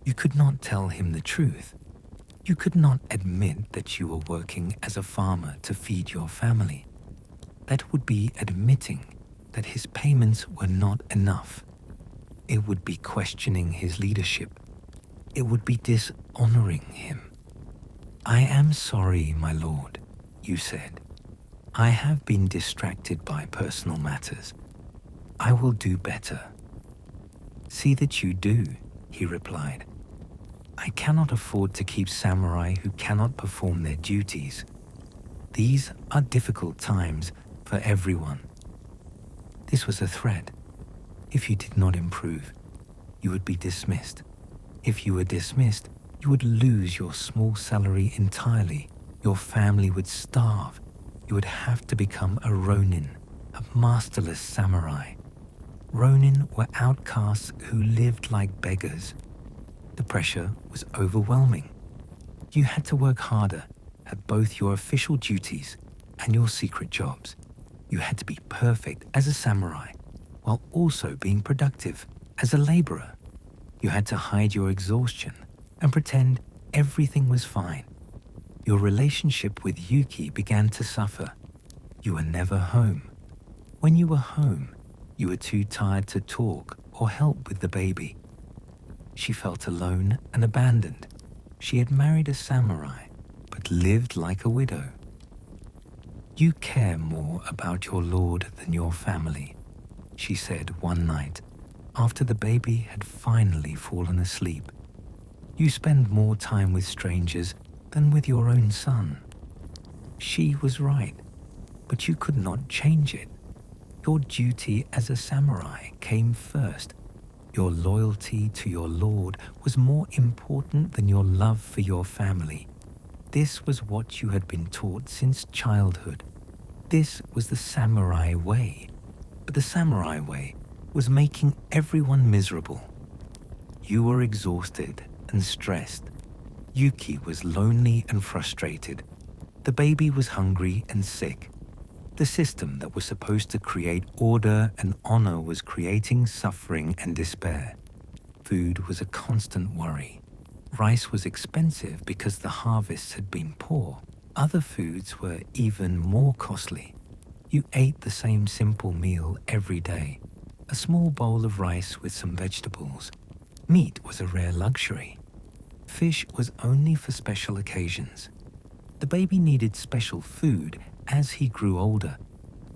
You could not tell him the truth. You could not admit that you were working as a farmer to feed your family. That would be admitting that his payments were not enough. It would be questioning his leadership. It would be dishonoring him. "I am sorry, my lord," you said. "I have been distracted by personal matters. I will do better." "See that you do," he replied. "I cannot afford to keep samurai who cannot perform their duties." These are difficult times for everyone. This was a threat. If you did not improve, you would be dismissed. If you were dismissed, you would lose your small salary entirely. Your family would starve. You would have to become a ronin, a masterless samurai. Ronin were outcasts who lived like beggars. The pressure was overwhelming. You had to work harder at both your official duties and your secret jobs. You had to be perfect as a samurai while also being productive as a laborer. You had to hide your exhaustion and pretend everything was fine. Your relationship with Yuki began to suffer. You were never home. When you were home, you were too tired to talk or help with the baby. She felt alone and abandoned. She had married a samurai, but lived like a widow. "You care more about your lord than your family," she said one night, after the baby had finally fallen asleep. "You spend more time with strangers than with your own son." She was right, but you could not change it. Your duty as a samurai came first. Your loyalty to your lord was more important than your love for your family. This was what you had been taught since childhood. This was the samurai way. But the samurai way was making everyone miserable. You were exhausted and stressed. Yuki was lonely and frustrated. The baby was hungry and sick. The system that was supposed to create order and honor was creating suffering and despair. Food was a constant worry. Rice was expensive because the harvests had been poor. Other foods were even more costly. You ate the same simple meal every day. A small bowl of rice with some vegetables. Meat was a rare luxury. Fish was only for special occasions. The baby needed special food as he grew older.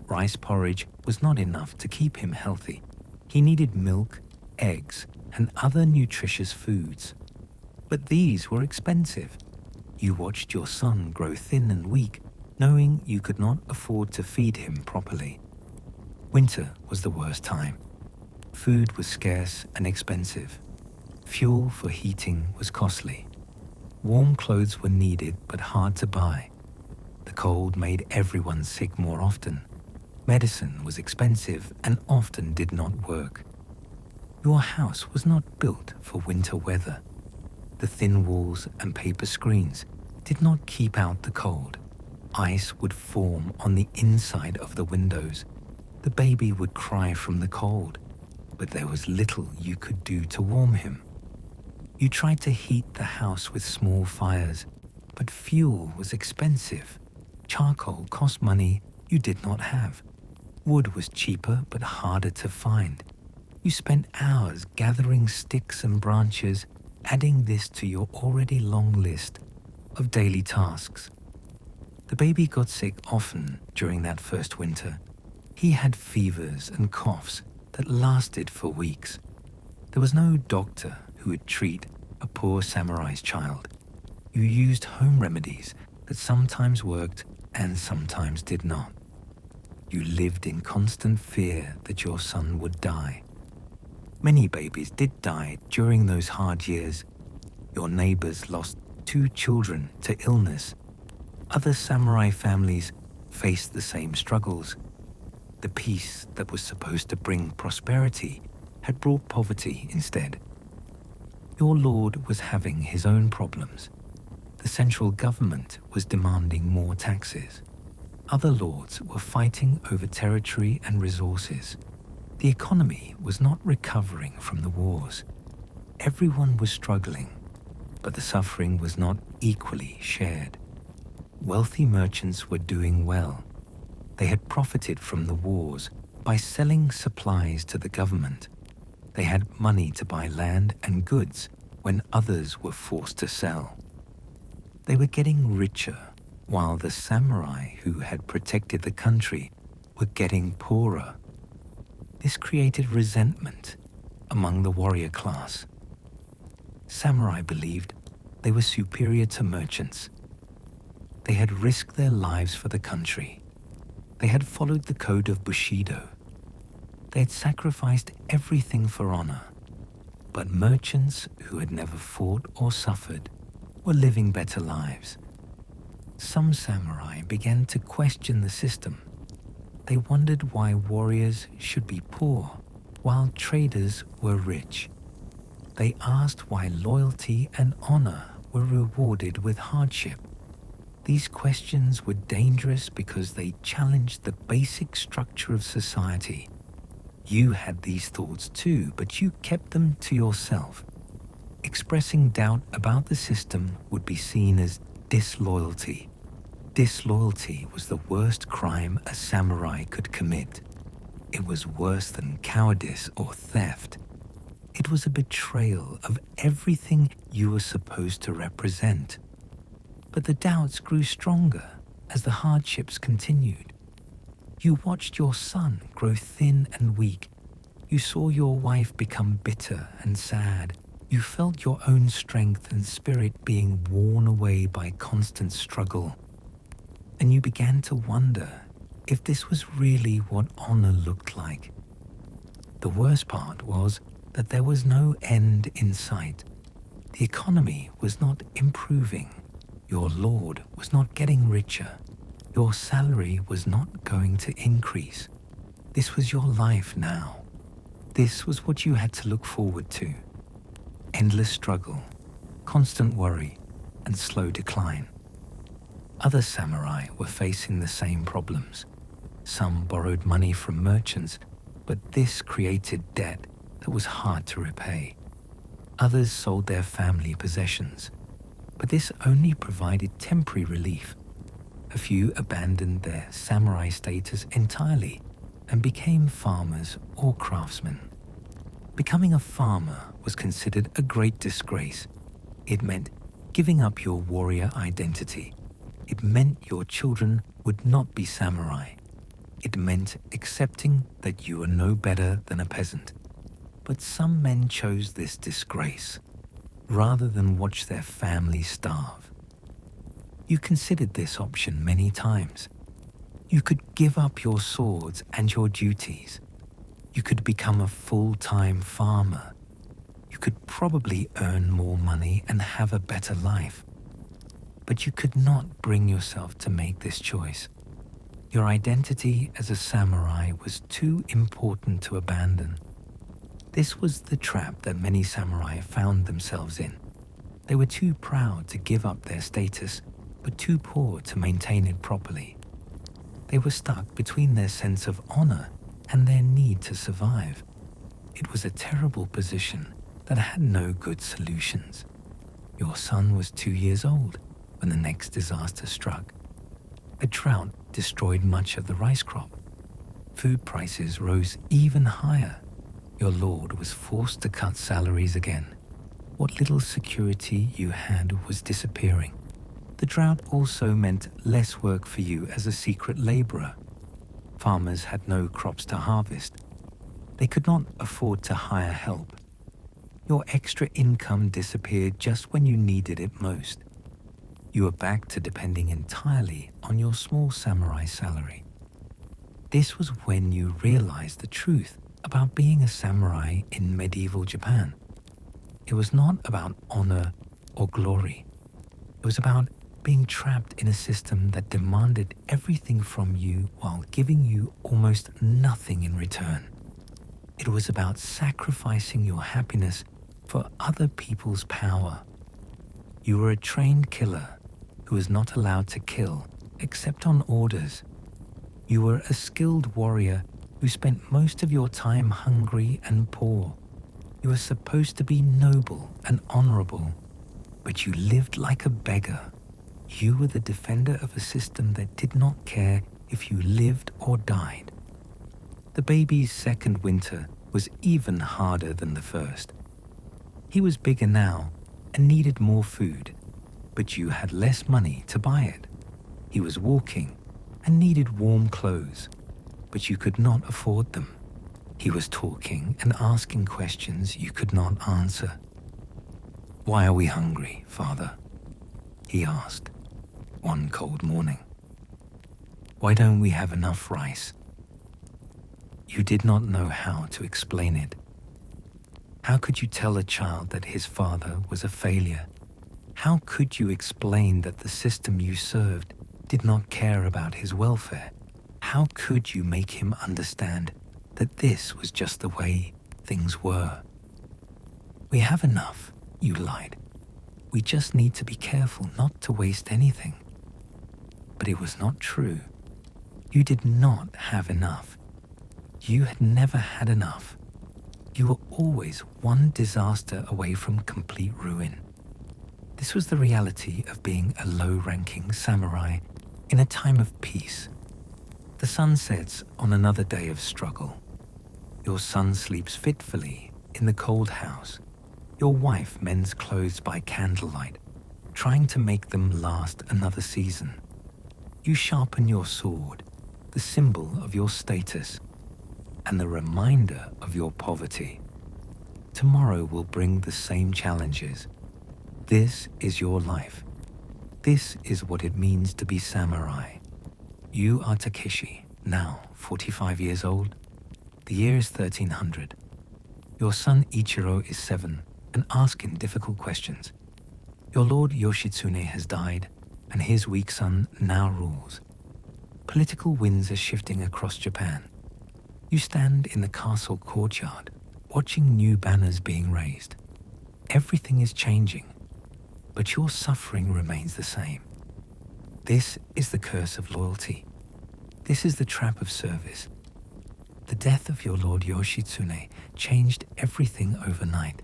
Rice porridge was not enough to keep him healthy. He needed milk, eggs, and other nutritious foods. But these were expensive. You watched your son grow thin and weak, knowing you could not afford to feed him properly. Winter was the worst time. Food was scarce and expensive. Fuel for heating was costly. Warm clothes were needed but hard to buy. The cold made everyone sick more often. Medicine was expensive and often did not work. Your house was not built for winter weather. The thin walls and paper screens did not keep out the cold. Ice would form on the inside of the windows. The baby would cry from the cold, but there was little you could do to warm him. You tried to heat the house with small fires, but fuel was expensive. Charcoal cost money you did not have. Wood was cheaper but harder to find. You spent hours gathering sticks and branches, adding this to your already long list of daily tasks. The baby got sick often during that first winter. He had fevers and coughs that lasted for weeks. There was no doctor who would treat a poor samurai's child. You used home remedies that sometimes worked and sometimes did not. You lived in constant fear that your son would die. Many babies did die during those hard years. Your neighbors lost 2 children to illness. Other samurai families faced the same struggles. The peace that was supposed to bring prosperity had brought poverty instead. Your lord was having his own problems. The central government was demanding more taxes. Other lords were fighting over territory and resources. The economy was not recovering from the wars. Everyone was struggling, but the suffering was not equally shared. Wealthy merchants were doing well. They had profited from the wars by selling supplies to the government. They had money to buy land and goods when others were forced to sell. They were getting richer, while the samurai who had protected the country were getting poorer. This created resentment among the warrior class. Samurai believed they were superior to merchants. They had risked their lives for the country. They had followed the code of bushido. They had sacrificed everything for honor. But merchants who had never fought or suffered were living better lives. Some samurai began to question the system. They wondered why warriors should be poor while traders were rich. They asked why loyalty and honor were rewarded with hardship. These questions were dangerous because they challenged the basic structure of society. You had these thoughts too, but you kept them to yourself. Expressing doubt about the system would be seen as disloyalty. Disloyalty was the worst crime a samurai could commit. It was worse than cowardice or theft. It was a betrayal of everything you were supposed to represent. But the doubts grew stronger as the hardships continued. You watched your son grow thin and weak. You saw your wife become bitter and sad. You felt your own strength and spirit being worn away by constant struggle. And you began to wonder if this was really what honor looked like. The worst part was that there was no end in sight. The economy was not improving. Your lord was not getting richer. Your salary was not going to increase. This was your life now. This was what you had to look forward to. Endless struggle, constant worry, and slow decline. Other samurai were facing the same problems. Some borrowed money from merchants, but this created debt that was hard to repay. Others sold their family possessions, but this only provided temporary relief. A few abandoned their samurai status entirely and became farmers or craftsmen. Becoming a farmer was considered a great disgrace. It meant giving up your warrior identity. It meant your children would not be samurai. It meant accepting that you were no better than a peasant. But some men chose this disgrace, rather than watch their families starve. You considered this option many times. You could give up your swords and your duties. You could become a full-time farmer. You could probably earn more money and have a better life. But you could not bring yourself to make this choice. Your identity as a samurai was too important to abandon. This was the trap that many samurai found themselves in. They were too proud to give up their status, but too poor to maintain it properly. They were stuck between their sense of honor and their need to survive. It was a terrible position that had no good solutions. Your son was 2 years old when the next disaster struck. A drought destroyed much of the rice crop. Food prices rose even higher. Your lord was forced to cut salaries again. What little security you had was disappearing. The drought also meant less work for you as a secret laborer. Farmers had no crops to harvest. They could not afford to hire help. Your extra income disappeared just when you needed it most. You were back to depending entirely on your small samurai salary. This was when you realized the truth about being a samurai in medieval Japan. It was not about honor or glory. It was about being trapped in a system that demanded everything from you while giving you almost nothing in return. It was about sacrificing your happiness for other people's power. You were a trained killer who was not allowed to kill except on orders. You were a skilled warrior who spent most of your time hungry and poor. You were supposed to be noble and honorable, but you lived like a beggar. You were the defender of a system that did not care if you lived or died. The baby's second winter was even harder than the first. He was bigger now and needed more food, but you had less money to buy it. He was walking and needed warm clothes, but you could not afford them. He was talking and asking questions you could not answer. "Why are we hungry, Father?" he asked. one cold morning. Why don't we have enough rice? You did not know how to explain it. How could you tell a child that his father was a failure? How could you explain that the system you served did not care about his welfare? How could you make him understand that this was just the way things were? We have enough, you lied. We just need to be careful not to waste anything. But it was not true. You did not have enough. You had never had enough. You were always one disaster away from complete ruin. This was the reality of being a low-ranking samurai in a time of peace. The sun sets on another day of struggle. Your son sleeps fitfully in the cold house. Your wife mends clothes by candlelight, trying to make them last another season. You sharpen your sword, the symbol of your status, and the reminder of your poverty. Tomorrow will bring the same challenges. This is your life. This is what it means to be samurai. You are Takeshi, now 45 years old. The year is 1300. Your son Ichiro is 7 and asking difficult questions. Your lord Yoshitsune has died, and his weak son now rules. Political winds are shifting across Japan. You stand in the castle courtyard, watching new banners being raised. Everything is changing, but your suffering remains the same. This is the curse of loyalty. This is the trap of service. The death of your lord Yoshitsune changed everything overnight.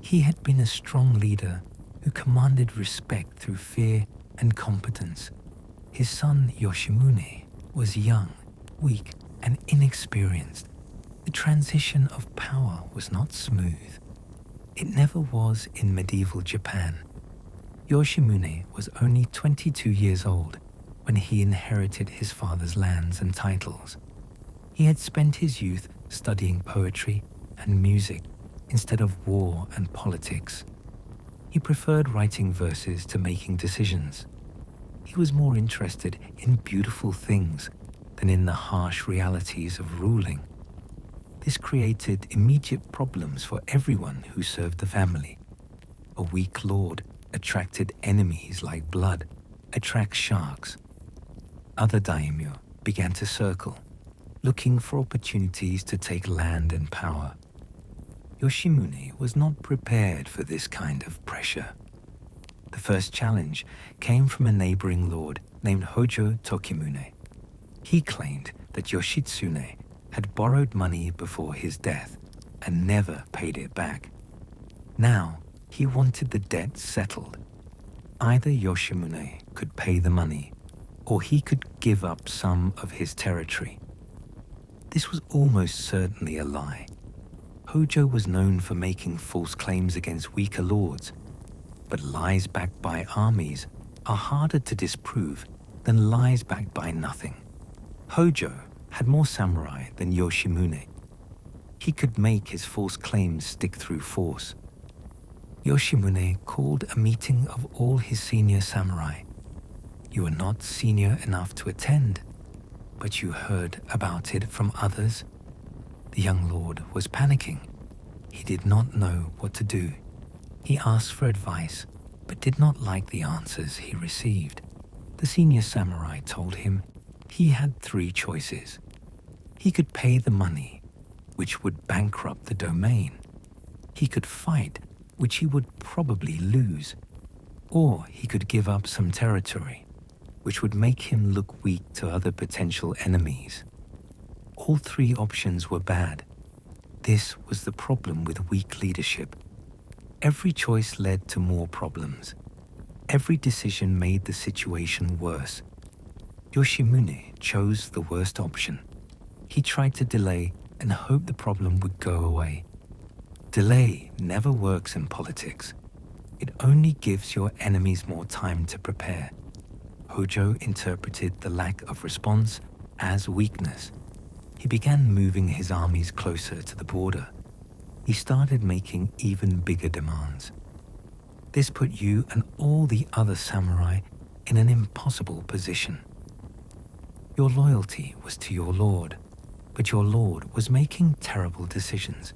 He had been a strong leader who commanded respect through fear and competence. His son Yoshimune was young, weak, and inexperienced. The transition of power was not smooth. It never was in medieval Japan. Yoshimune was only 22 years old when he inherited his father's lands and titles. He had spent his youth studying poetry and music instead of war and politics. He preferred writing verses to making decisions. He was more interested in beautiful things than in the harsh realities of ruling. This created immediate problems for everyone who served the family. A weak lord attracted enemies like blood attracts sharks. Other daimyo began to circle, looking for opportunities to take land and power. Yoshimune was not prepared for this kind of pressure. The first challenge came from a neighboring lord named Hojo Tokimune. He claimed that Yoshitsune had borrowed money before his death and never paid it back. Now, he wanted the debt settled. Either Yoshimune could pay the money, or he could give up some of his territory. This was almost certainly a lie. Hojo was known for making false claims against weaker lords, but lies backed by armies are harder to disprove than lies backed by nothing. Hojo had more samurai than Yoshimune. He could make his false claims stick through force. Yoshimune called a meeting of all his senior samurai. You were not senior enough to attend, but you heard about it from others. The young lord was panicking. He did not know what to do. He asked for advice, but did not like the answers he received. The senior samurai told him he had 3 choices. He could pay the money, which would bankrupt the domain. He could fight, which he would probably lose. Or he could give up some territory, which would make him look weak to other potential enemies. All 3 options were bad. This was the problem with weak leadership. Every choice led to more problems. Every decision made the situation worse. Yoshimune chose the worst option. He tried to delay and hoped the problem would go away. Delay never works in politics. It only gives your enemies more time to prepare. Hojo interpreted the lack of response as weakness. He began moving his armies closer to the border. He started making even bigger demands. This put you and all the other samurai in an impossible position. Your loyalty was to your lord, but your lord was making terrible decisions.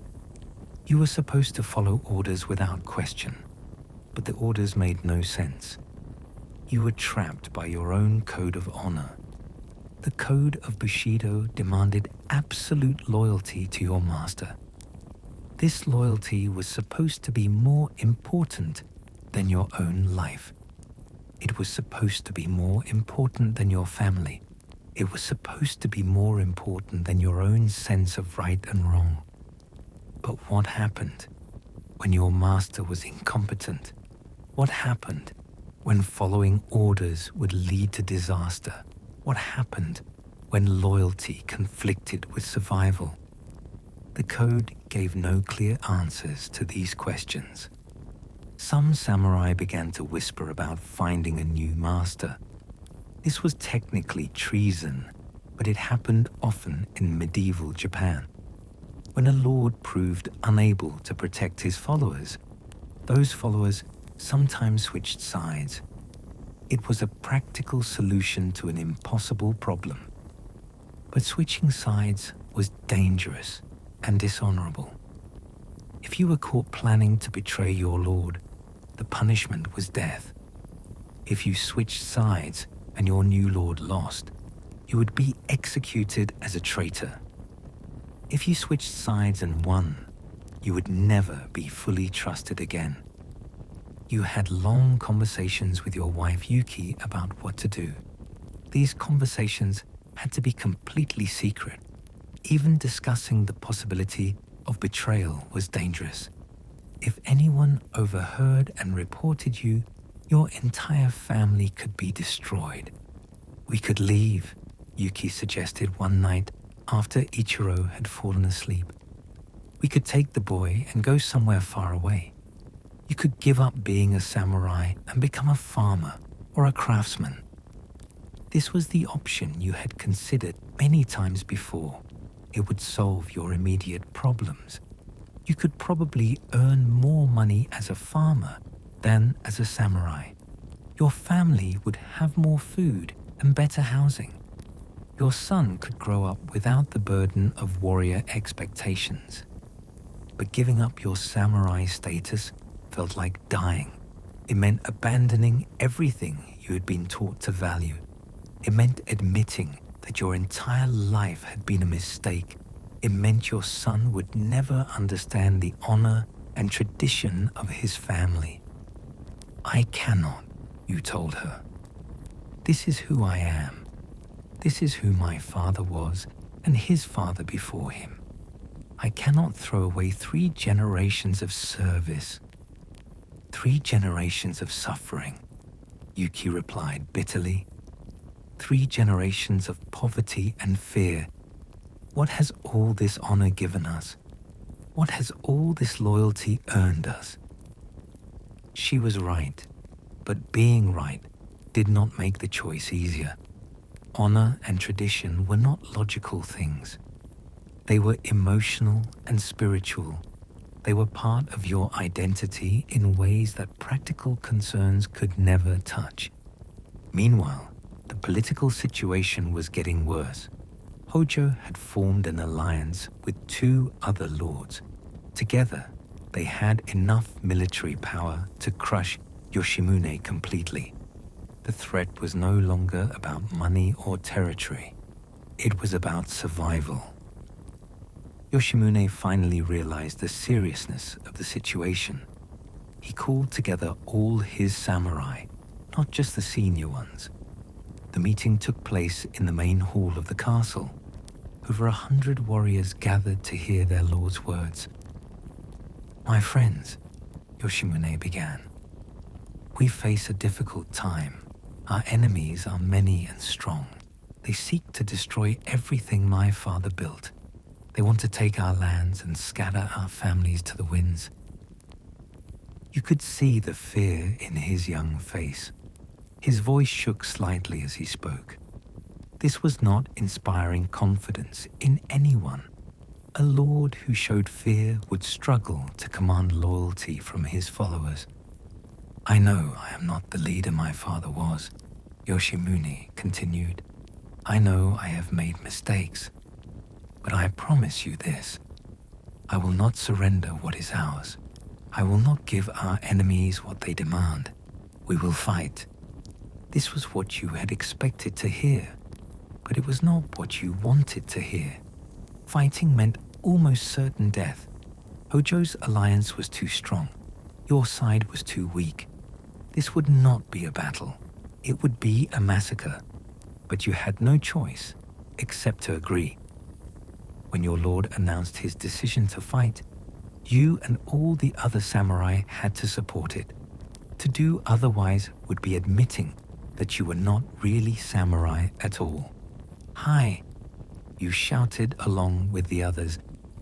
You were supposed to follow orders without question, but the orders made no sense. You were trapped by your own code of honor. The code of Bushido demanded absolute loyalty to your master. This loyalty was supposed to be more important than your own life. It was supposed to be more important than your family. It was supposed to be more important than your own sense of right and wrong. But what happened when your master was incompetent? What happened when following orders would lead to disaster? What happened when loyalty conflicted with survival? The code gave no clear answers to these questions. Some samurai began to whisper about finding a new master. This was technically treason, but it happened often in medieval Japan. When a lord proved unable to protect his followers, those followers sometimes switched sides. It was a practical solution to an impossible problem. But switching sides was dangerous and dishonorable. If you were caught planning to betray your lord, the punishment was death. If you switched sides and your new lord lost, you would be executed as a traitor. If you switched sides and won, you would never be fully trusted again. You had long conversations with your wife Yuki about what to do. These conversations had to be completely secret. Even discussing the possibility of betrayal was dangerous. If anyone overheard and reported you, your entire family could be destroyed. We could leave, Yuki suggested one night after Ichiro had fallen asleep. We could take the boy and go somewhere far away. You could give up being a samurai and become a farmer or a craftsman. This was the option you had considered many times before. It would solve your immediate problems. You could probably earn more money as a farmer than as a samurai. Your family would have more food and better housing. Your son could grow up without the burden of warrior expectations. But giving up your samurai status felt like dying. It meant abandoning everything you had been taught to value. It meant admitting that your entire life had been a mistake. It meant your son would never understand the honor and tradition of his family. I cannot, you told her. This is who I am. This is who my father was and his father before him. I cannot throw away 3 generations of service. 3 generations of suffering, Yuki replied bitterly. 3 generations of poverty and fear. What has all this honor given us? What has all this loyalty earned us? She was right, but being right did not make the choice easier. Honor and tradition were not logical things. They were emotional and spiritual. They were part of your identity in ways that practical concerns could never touch. Meanwhile, the political situation was getting worse. Hojo had formed an alliance with 2 other lords. Together, they had enough military power to crush Yoshimune completely. The threat was no longer about money or territory. It was about survival. Yoshimune finally realized the seriousness of the situation. He called together all his samurai, not just the senior ones. The meeting took place in the main hall of the castle. Over 100 warriors gathered to hear their lord's words. My friends, Yoshimune began, we face a difficult time. Our enemies are many and strong. They seek to destroy everything my father built. They want to take our lands and scatter our families to the winds. You could see the fear in his young face. His voice shook slightly as he spoke. This was not inspiring confidence in anyone. A lord who showed fear would struggle to command loyalty from his followers. I know I am not the leader my father was. Yoshimune continued, I know I have made mistakes, but I promise you this. I will not surrender what is ours. I will not give our enemies what they demand. We will fight. This was what you had expected to hear, but it was not what you wanted to hear. Fighting meant almost certain death. Hojo's alliance was too strong. Your side was too weak. This would not be a battle. It would be a massacre. But you had no choice except to agree. When your lord announced his decision to fight, you and all the other samurai had to support it. To do otherwise would be admitting that you were not really samurai at all. Hi, you shouted along with the others,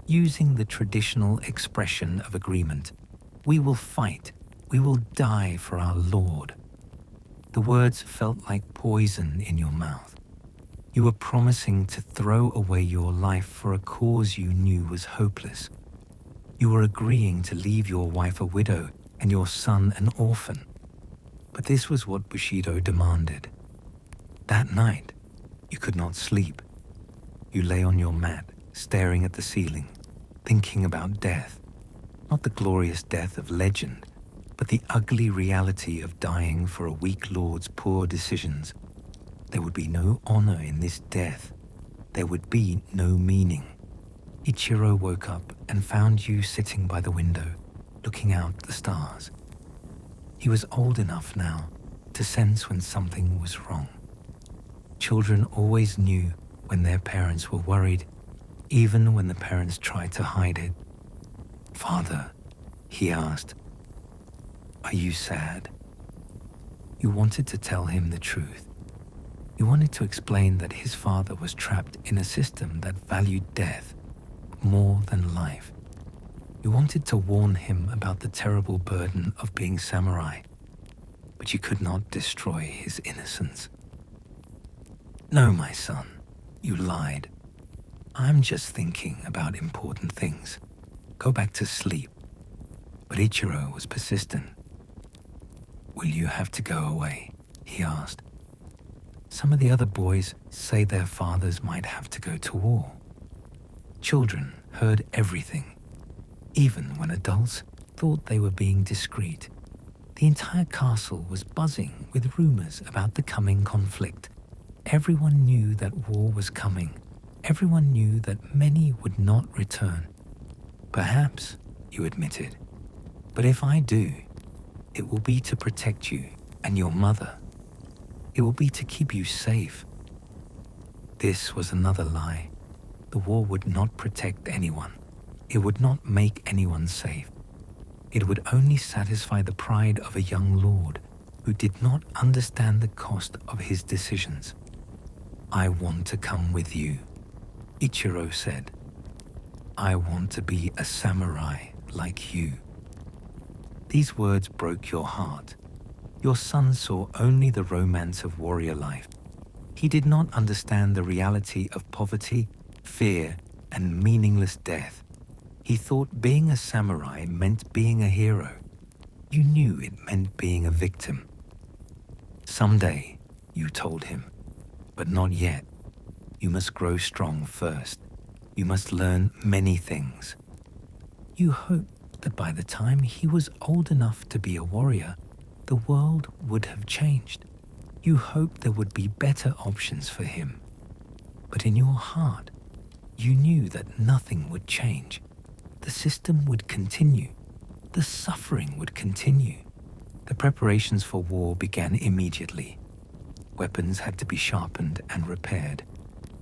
using the traditional expression of agreement. We will fight. We will die for our lord. The words felt like poison in your mouth. You were promising to throw away your life for a cause you knew was hopeless. You were agreeing to leave your wife a widow and your son an orphan. But this was what Bushido demanded. That night, you could not sleep. You lay on your mat, staring at the ceiling, thinking about death. Not the glorious death of legend, but the ugly reality of dying for a weak lord's poor decisions. There would be no honor in this death. There would be no meaning. Ichiro woke up and found you sitting by the window, looking out at the stars. He was old enough now to sense when something was wrong. Children always knew when their parents were worried, even when the parents tried to hide it. Father, he asked, are you sad? You wanted to tell him the truth. You wanted to explain that his father was trapped in a system that valued death more than life. You wanted to warn him about the terrible burden of being samurai, but you could not destroy his innocence. No, my son, you lied. I'm just thinking about important things. Go back to sleep. But Ichiro was persistent. Will you have to go away? He asked. Some of the other boys say their fathers might have to go to war. Children heard everything, even when adults thought they were being discreet. The entire castle was buzzing with rumors about the coming conflict. Everyone knew that war was coming. Everyone knew that many would not return. Perhaps, you admitted, but if I do, it will be to protect you and your mother. It will be to keep you safe. This was another lie. The war would not protect anyone. It would not make anyone safe. It would only satisfy the pride of a young lord who did not understand the cost of his decisions. I want to come with you, Ichiro said. I want to be a samurai like you. These words broke your heart. Your son saw only the romance of warrior life. He did not understand the reality of poverty, fear, and meaningless death. He thought being a samurai meant being a hero. You knew it meant being a victim. Someday, you told him, but not yet. You must grow strong first. You must learn many things. You hoped that by the time he was old enough to be a warrior, the world would have changed. You hoped there would be better options for him. But in your heart, you knew that nothing would change. The system would continue. The suffering would continue. The preparations for war began immediately. Weapons had to be sharpened and repaired.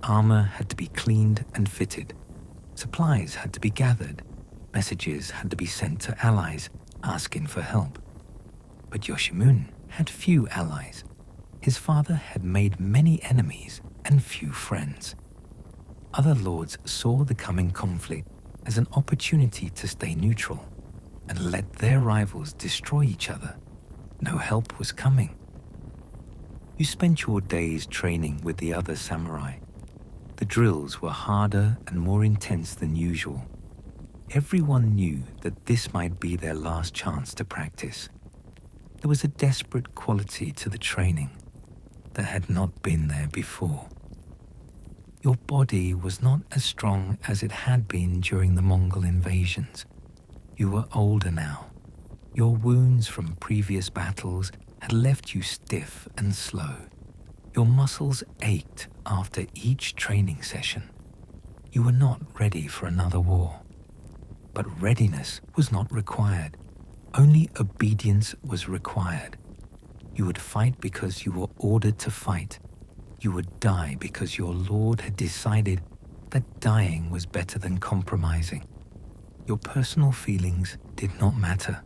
Armor had to be cleaned and fitted. Supplies had to be gathered. Messages had to be sent to allies asking for help. But Yoshimune had few allies. His father had made many enemies and few friends. Other lords saw the coming conflict as an opportunity to stay neutral and let their rivals destroy each other. No help was coming. You spent your days training with the other samurai. The drills were harder and more intense than usual. Everyone knew that this might be their last chance to practice. There was a desperate quality to the training. that had not been there before. Your body was not as strong as it had been during the Mongol invasions. You were older now. Your wounds from previous battles had left you stiff and slow. Your muscles ached after each training session. You were not ready for another war. But readiness was not required. Only obedience was required. You would fight because you were ordered to fight. You would die because your lord had decided that dying was better than compromising. Your personal feelings did not matter.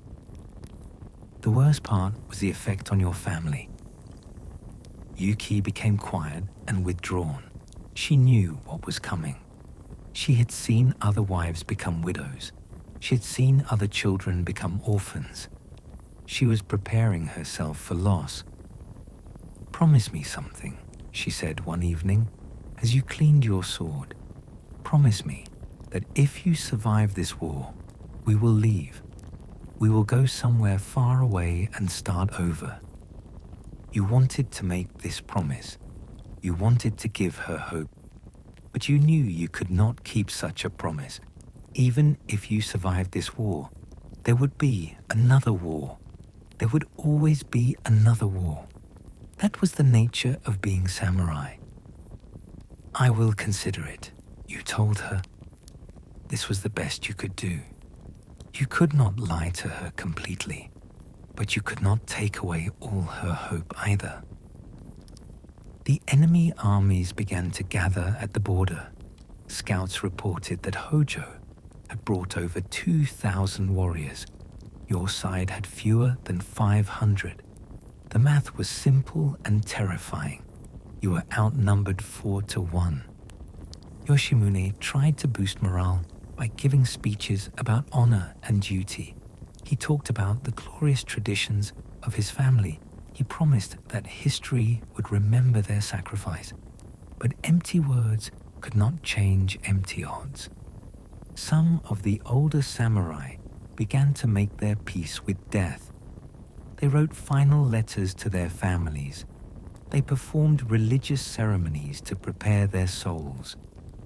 The worst part was the effect on your family. Yuki became quiet and withdrawn. She knew what was coming. She had seen other wives become widows. She had seen other children become orphans. She was preparing herself for loss. "Promise me something," she said one evening, as you cleaned your sword. "Promise me that if you survive this war, we will leave. We will go somewhere far away and start over." You wanted to make this promise. You wanted to give her hope. But you knew you could not keep such a promise. Even if you survived this war, there would be another war. There would always be another war. That was the nature of being samurai. "I will consider it," you told her. This was the best you could do. You could not lie to her completely, but you could not take away all her hope either. The enemy armies began to gather at the border. Scouts reported that Hojo had brought over 2,000 warriors. Your side had fewer than 500. The math was simple and terrifying. You were outnumbered 4-1. Yoshimune tried to boost morale by giving speeches about honor and duty. He talked about the glorious traditions of his family. He promised that history would remember their sacrifice. But empty words could not change empty odds. Some of the older samurai began to make their peace with death. They wrote final letters to their families. They performed religious ceremonies to prepare their souls.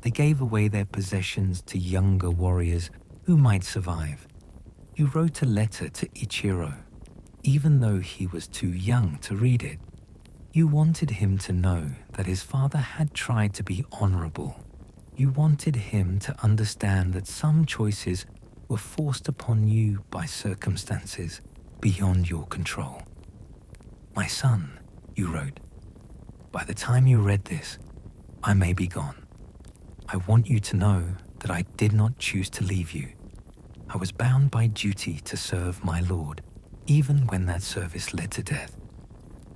They gave away their possessions to younger warriors who might survive. You wrote a letter to Ichiro, even though he was too young to read it. You wanted him to know that his father had tried to be honorable. You wanted him to understand that some choices were forced upon you by circumstances beyond your control. "My son," you wrote, "by the time you read this, I may be gone. I want you to know that I did not choose to leave you. I was bound by duty to serve my lord, even when that service led to death.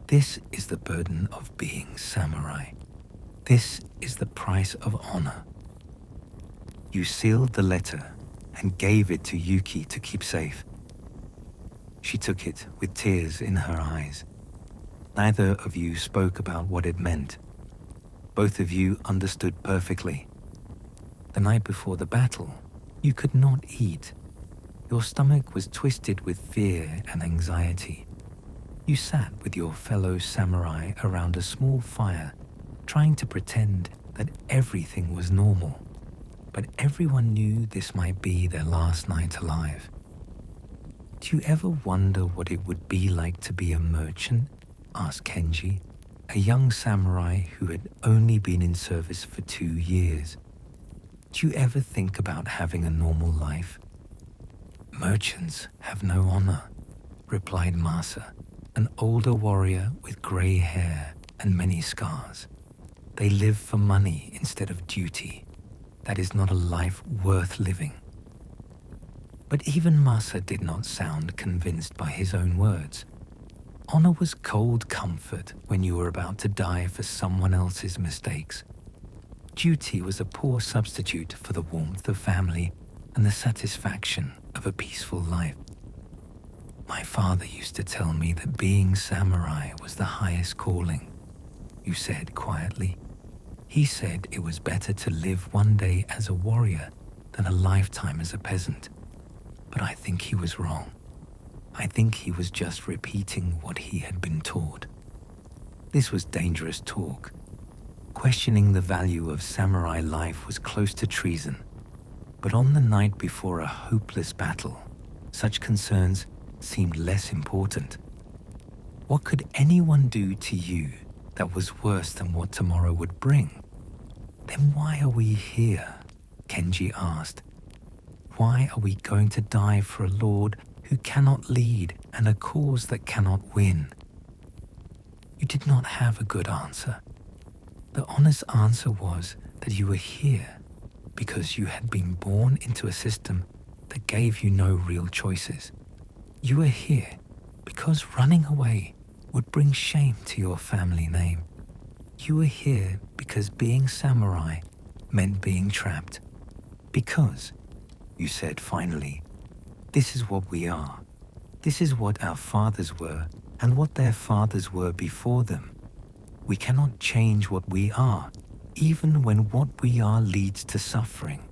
This is the burden of being samurai. This is the price of honor." You sealed the letter and gave it to Yuki to keep safe. She took it with tears in her eyes. Neither of you spoke about what it meant. Both of you understood perfectly. The night before the battle, you could not eat. Your stomach was twisted with fear and anxiety. You sat with your fellow samurai around a small fire, trying to pretend that everything was normal. But everyone knew this might be their last night alive. "Do you ever wonder what it would be like to be a merchant?" asked Kenji, a young samurai who had only been in service for 2 years. "Do you ever think about having a normal life?" "Merchants have no honor," replied Masa, an older warrior with gray hair and many scars. "They live for money instead of duty. That is not a life worth living." But even Masa did not sound convinced by his own words. Honor was cold comfort when you were about to die for someone else's mistakes. Duty was a poor substitute for the warmth of family and the satisfaction of a peaceful life. "My father used to tell me that being samurai was the highest calling," you said quietly. "He said it was better to live one day as a warrior than a lifetime as a peasant. But I think he was wrong. I think he was just repeating what he had been taught." This was dangerous talk. Questioning the value of samurai life was close to treason. But on the night before a hopeless battle, such concerns seemed less important. What could anyone do to you that was worse than what tomorrow would bring? Then why are we here? Kenji asked. Why are we going to die for a lord who cannot lead and a cause that cannot win? You did not have a good answer. The honest answer was that you were here because you had been born into a system that gave you no real choices. You were here because running away would bring shame to your family name. You were here because being samurai meant being trapped. Because, you said finally, this is what we are. This is what our fathers were and what their fathers were before them. We cannot change what we are, even when what we are leads to suffering.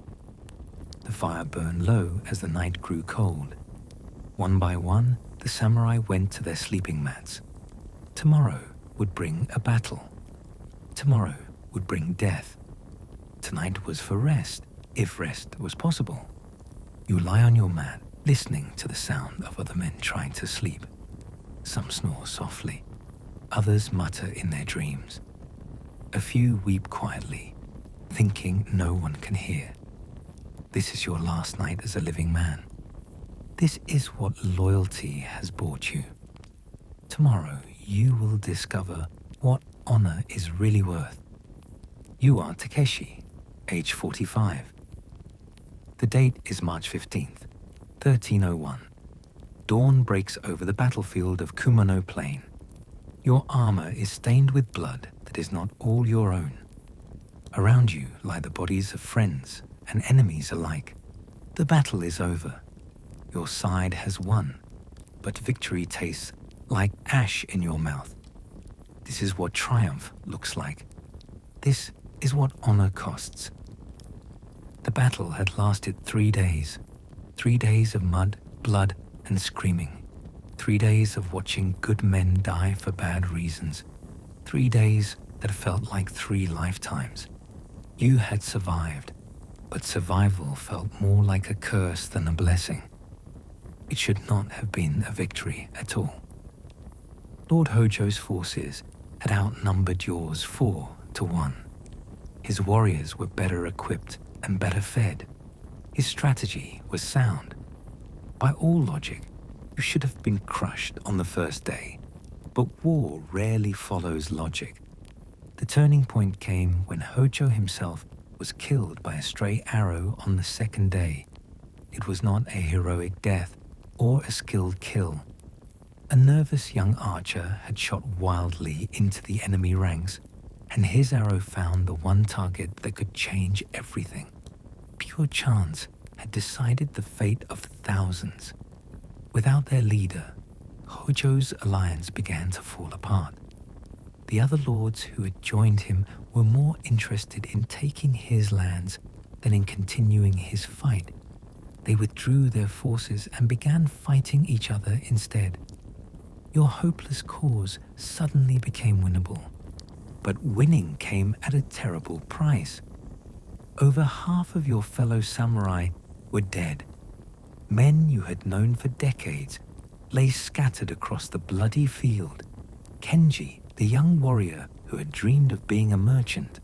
The fire burned low as the night grew cold. One by one, the samurai went to their sleeping mats. Tomorrow would bring a battle. Tomorrow would bring death. Tonight was for rest, if rest was possible. You lie on your mat, listening to the sound of other men trying to sleep. Some snore softly. Others mutter in their dreams. A few weep quietly, thinking no one can hear. This is your last night as a living man. This is what loyalty has brought you. Tomorrow you will discover what honor is really worth. You are Takeshi, age 45. The date is March 15th, 1301. Dawn breaks over the battlefield of Kumano Plain. Your armor is stained with blood that is not all your own. Around you lie the bodies of friends and enemies alike. The battle is over. Your side has won, but victory tastes like ash in your mouth. This is what triumph looks like. This is what honor costs. The battle had lasted 3 days. 3 days of mud, blood, and screaming. 3 days of watching good men die for bad reasons. 3 days that felt like 3 lifetimes. You had survived, but survival felt more like a curse than a blessing. It should not have been a victory at all. Lord Hojo's forces had outnumbered yours 4-1. His warriors were better equipped and better fed. His strategy was sound. By all logic, you should have been crushed on the first day, but war rarely follows logic. The turning point came when Hojo himself was killed by a stray arrow on the second day. It was not a heroic death or a skilled kill. A nervous young archer had shot wildly into the enemy ranks, and his arrow found the one target that could change everything. Pure chance had decided the fate of thousands. Without their leader, Hojo's alliance began to fall apart. The other lords who had joined him were more interested in taking his lands than in continuing his fight. They withdrew their forces and began fighting each other instead. Your hopeless cause suddenly became winnable. But winning came at a terrible price. Over half of your fellow samurai were dead. Men you had known for decades lay scattered across the bloody field. Kenji, the young warrior who had dreamed of being a merchant,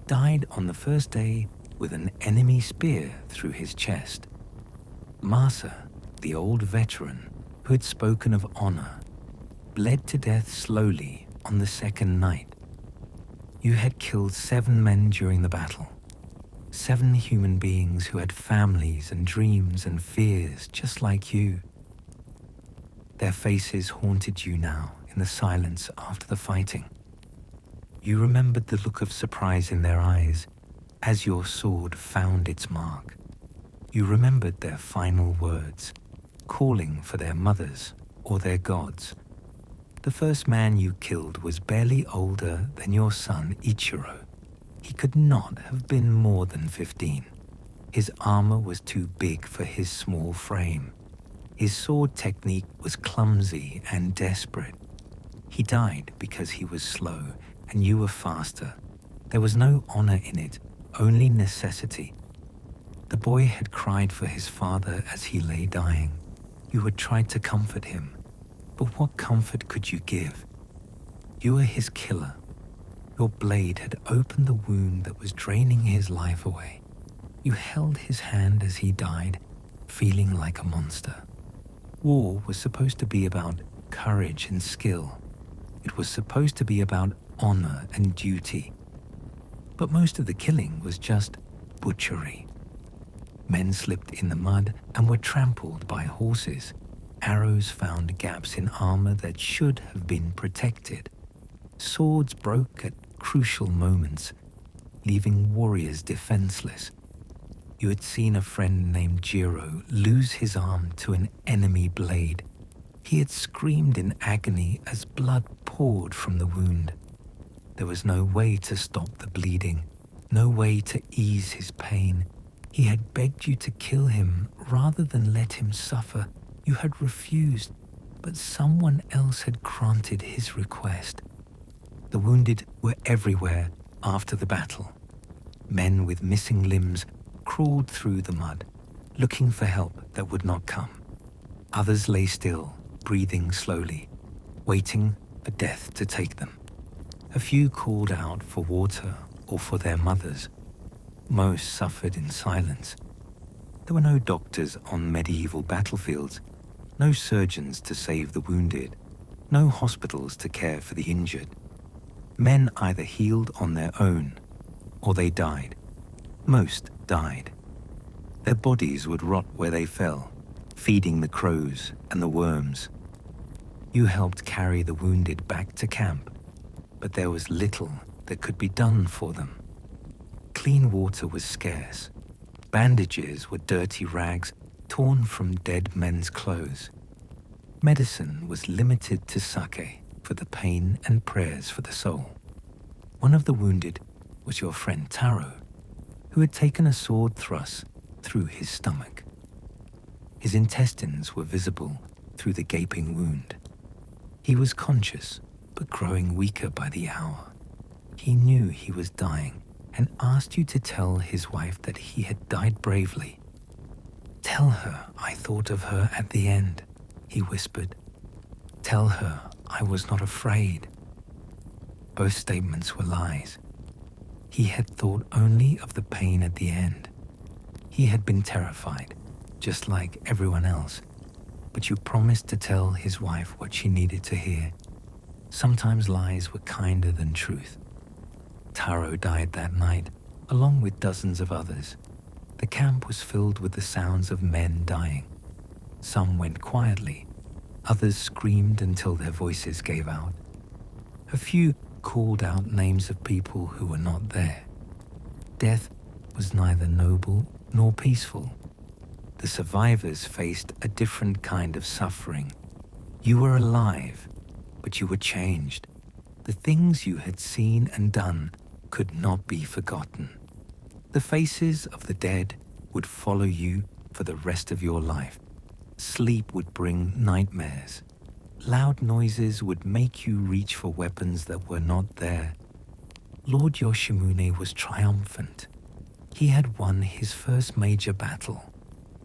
died on the first day with an enemy spear through his chest. Masa, the old veteran who had spoken of honor, bled to death slowly on the second night. You had killed 7 men during the battle. 7 human beings who had families and dreams and fears just like you. Their faces haunted you now in the silence after the fighting. You remembered the look of surprise in their eyes as your sword found its mark. You remembered their final words, calling for their mothers or their gods. The first man you killed was barely older than your son Ichiro. He could not have been more than 15. His armor was too big for his small frame. His sword technique was clumsy and desperate. He died because he was slow and you were faster. There was no honor in it, only necessity. The boy had cried for his father as he lay dying. You had tried to comfort him, but what comfort could you give? You were his killer. Your blade had opened the wound that was draining his life away. You held his hand as he died, feeling like a monster. War was supposed to be about courage and skill. It was supposed to be about honor and duty. But most of the killing was just butchery. Men slipped in the mud and were trampled by horses. Arrows found gaps in armor that should have been protected. Swords broke at crucial moments, leaving warriors defenseless. You had seen a friend named Jiro lose his arm to an enemy blade. He had screamed in agony as blood poured from the wound. There was no way to stop the bleeding, no way to ease his pain. He had begged you to kill him rather than let him suffer. You had refused, but someone else had granted his request. The wounded were everywhere after the battle. Men with missing limbs crawled through the mud, looking for help that would not come. Others lay still, breathing slowly, waiting for death to take them. A few called out for water or for their mothers. Most suffered in silence. There were no doctors on medieval battlefields, no surgeons to save the wounded, no hospitals to care for the injured. Men either healed on their own, or they died. Most died. Their bodies would rot where they fell, feeding the crows and the worms. You helped carry the wounded back to camp, but there was little that could be done for them. Clean water was scarce. Bandages were dirty rags torn from dead men's clothes. Medicine was limited to sake for the pain and prayers for the soul. One of the wounded was your friend Taro, who had taken a sword thrust through his stomach. His intestines were visible through the gaping wound. He was conscious, but growing weaker by the hour. He knew he was dying and asked you to tell his wife that he had died bravely. "Tell her I thought of her at the end," he whispered. "Tell her I was not afraid." Both statements were lies. He had thought only of the pain at the end. He had been terrified, just like everyone else, but you promised to tell his wife what she needed to hear. Sometimes lies were kinder than truth. Taro died that night, along with dozens of others. The camp was filled with the sounds of men dying. Some went quietly, others screamed until their voices gave out. A few called out names of people who were not there. Death was neither noble nor peaceful. The survivors faced a different kind of suffering. You were alive, but you were changed. The things you had seen and done could not be forgotten. The faces of the dead would follow you for the rest of your life. Sleep would bring nightmares. Loud noises would make you reach for weapons that were not there. Lord Yoshimune was triumphant. He had won his first major battle.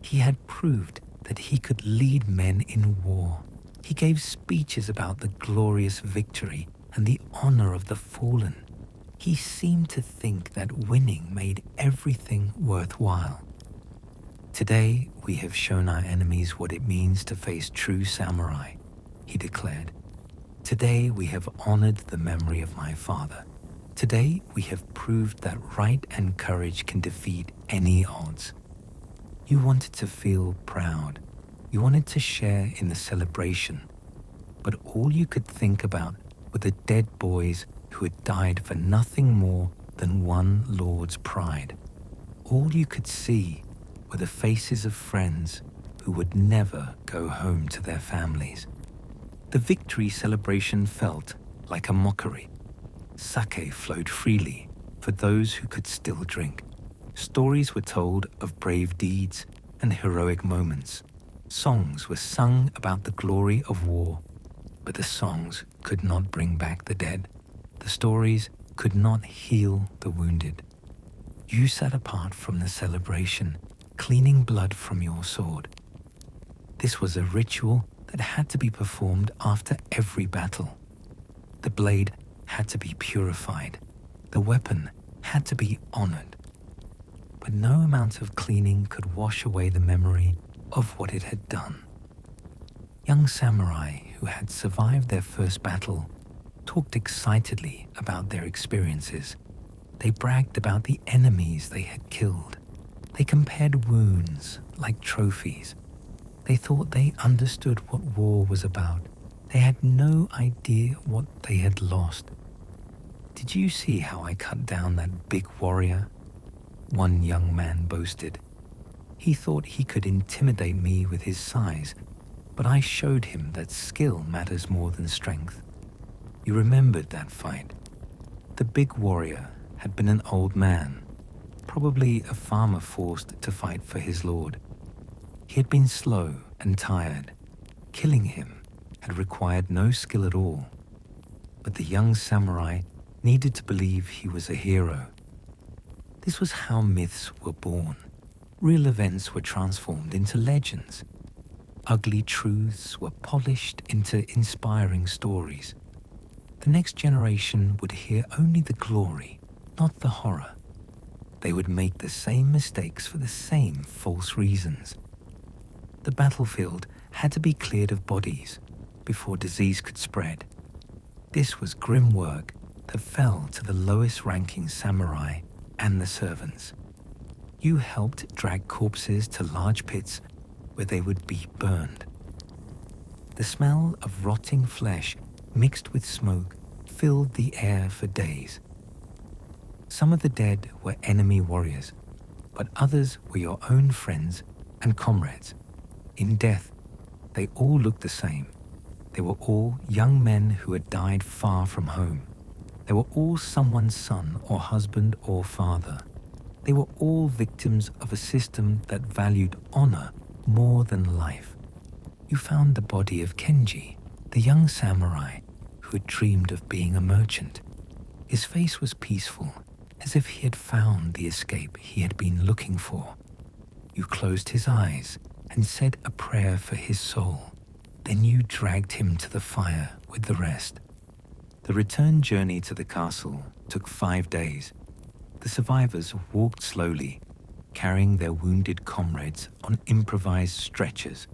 He had proved that he could lead men in war. He gave speeches about the glorious victory and the honor of the fallen. He seemed to think that winning made everything worthwhile. "Today we have shown our enemies what it means to face true samurai," he declared. "Today we have honored the memory of my father. Today we have proved that right and courage can defeat any odds." You wanted to feel proud. You wanted to share in the celebration. But all you could think about were the dead boys who had died for nothing more than one lord's pride. All you could see were the faces of friends who would never go home to their families. The victory celebration felt like a mockery. Sake flowed freely for those who could still drink. Stories were told of brave deeds and heroic moments. Songs were sung about the glory of war. But the songs could not bring back the dead. The stories could not heal the wounded. You sat apart from the celebration, cleaning blood from your sword. This was a ritual that had to be performed after every battle. The blade had to be purified. The weapon had to be honored. But no amount of cleaning could wash away the memory of what it had done. Young samurai who had survived their first battle talked excitedly about their experiences. They bragged about the enemies they had killed. They compared wounds like trophies. They thought they understood what war was about. They had no idea what they had lost. "Did you see how I cut down that big warrior?" one young man boasted. "He thought he could intimidate me with his size, but I showed him that skill matters more than strength." You remembered that fight. The big warrior had been an old man, probably a farmer forced to fight for his lord. He had been slow and tired. Killing him had required no skill at all. But the young samurai needed to believe he was a hero. This was how myths were born. Real events were transformed into legends. Ugly truths were polished into inspiring stories. The next generation would hear only the glory, not the horror. They would make the same mistakes for the same false reasons. The battlefield had to be cleared of bodies before disease could spread. This was grim work that fell to the lowest-ranking samurai and the servants. You helped drag corpses to large pits where they would be burned. The smell of rotting flesh mixed with smoke filled the air for days. Some of the dead were enemy warriors, but others were your own friends and comrades. In death, they all looked the same. They were all young men who had died far from home. They were all someone's son or husband or father. They were all victims of a system that valued honor more than life. You found the body of Kenji, the young samurai who had dreamed of being a merchant. His face was peaceful, as if he had found the escape he had been looking for. You closed his eyes and said a prayer for his soul. Then you dragged him to the fire with the rest. The return journey to the castle took 5 days. The survivors walked slowly, carrying their wounded comrades on improvised stretchers.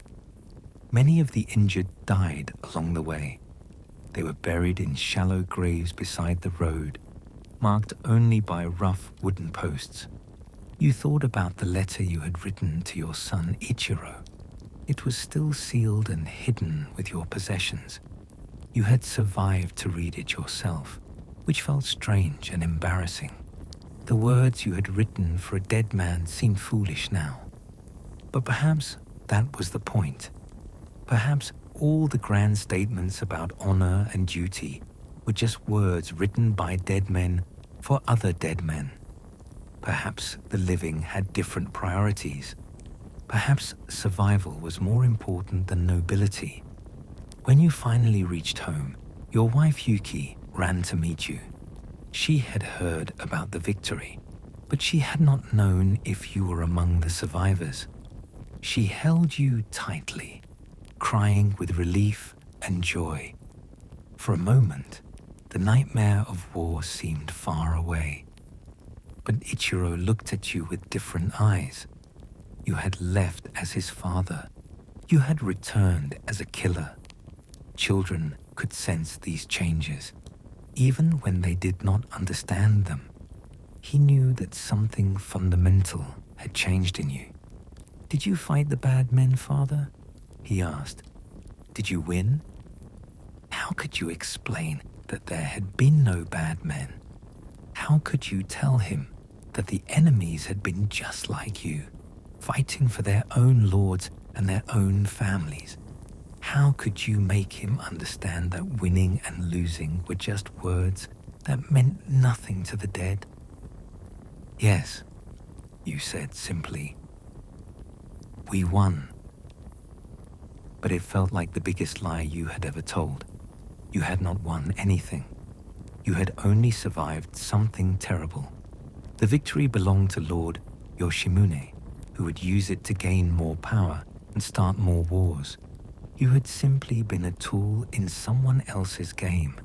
Many of the injured died along the way. They were buried in shallow graves beside the road, marked only by rough wooden posts. You thought about the letter you had written to your son Ichiro. It was still sealed and hidden with your possessions. You had survived to read it yourself, which felt strange and embarrassing. The words you had written for a dead man seemed foolish now. But perhaps that was the point. Perhaps all the grand statements about honor and duty were just words written by dead men for other dead men. Perhaps the living had different priorities. Perhaps survival was more important than nobility. When you finally reached home, your wife Yuki ran to meet you. She had heard about the victory, but she had not known if you were among the survivors. She held you tightly, crying with relief and joy. For a moment, the nightmare of war seemed far away. But Ichiro looked at you with different eyes. You had left as his father. You had returned as a killer. Children could sense these changes, even when they did not understand them. He knew that something fundamental had changed in you. "Did you fight the bad men, father?" he asked. "Did you win?" How could you explain that there had been no bad men? How could you tell him that the enemies had been just like you, fighting for their own lords and their own families? How could you make him understand that winning and losing were just words that meant nothing to the dead? "Yes," you said simply. "We won." But it felt like the biggest lie you had ever told. You had not won anything. You had only survived something terrible. The victory belonged to Lord Yoshimune, who would use it to gain more power and start more wars. You had simply been a tool in someone else's game.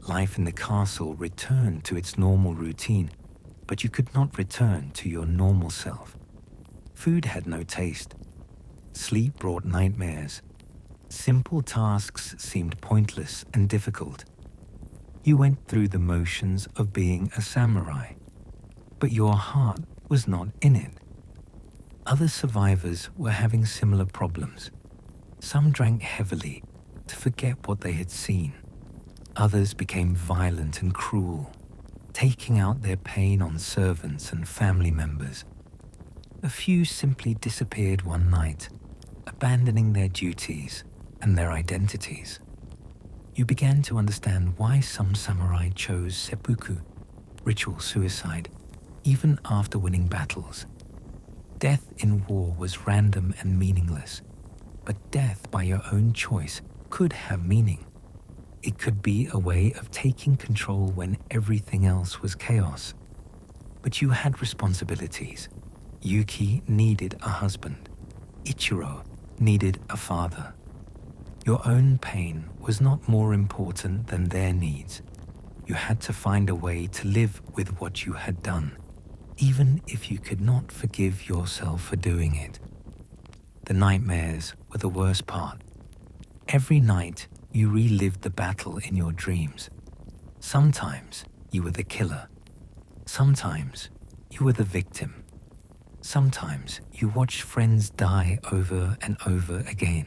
Life in the castle returned to its normal routine, but you could not return to your normal self. Food had no taste. Sleep brought nightmares. Simple tasks seemed pointless and difficult. You went through the motions of being a samurai, but your heart was not in it. Other survivors were having similar problems. Some drank heavily to forget what they had seen. Others became violent and cruel, taking out their pain on servants and family members. A few simply disappeared one night, abandoning their duties and their identities. You began to understand why some samurai chose seppuku, ritual suicide, even after winning battles. Death in war was random and meaningless, but death by your own choice could have meaning. It could be a way of taking control when everything else was chaos. But you had responsibilities. Yuki needed a husband. Ichiro needed a father. Your own pain was not more important than their needs. You had to find a way to live with what you had done, even if you could not forgive yourself for doing it. The nightmares were the worst part. Every night, you relived the battle in your dreams. Sometimes you were the killer. Sometimes you were the victim. Sometimes you watched friends die over and over again.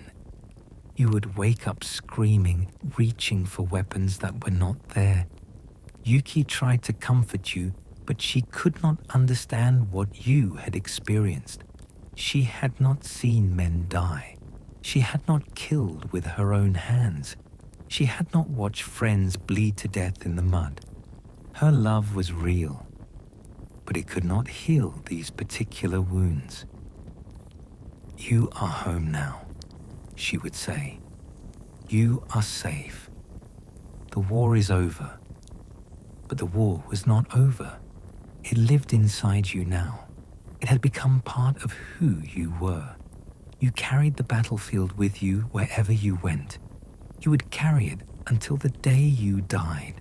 You would wake up screaming, reaching for weapons that were not there. Yuki tried to comfort you, but she could not understand what you had experienced. She had not seen men die. She had not killed with her own hands. She had not watched friends bleed to death in the mud. Her love was real, but it could not heal these particular wounds. "You are home now," she would say. "You are safe. The war is over." But the war was not over. It lived inside you now. It had become part of who you were. You carried the battlefield with you wherever you went. You would carry it until the day you died.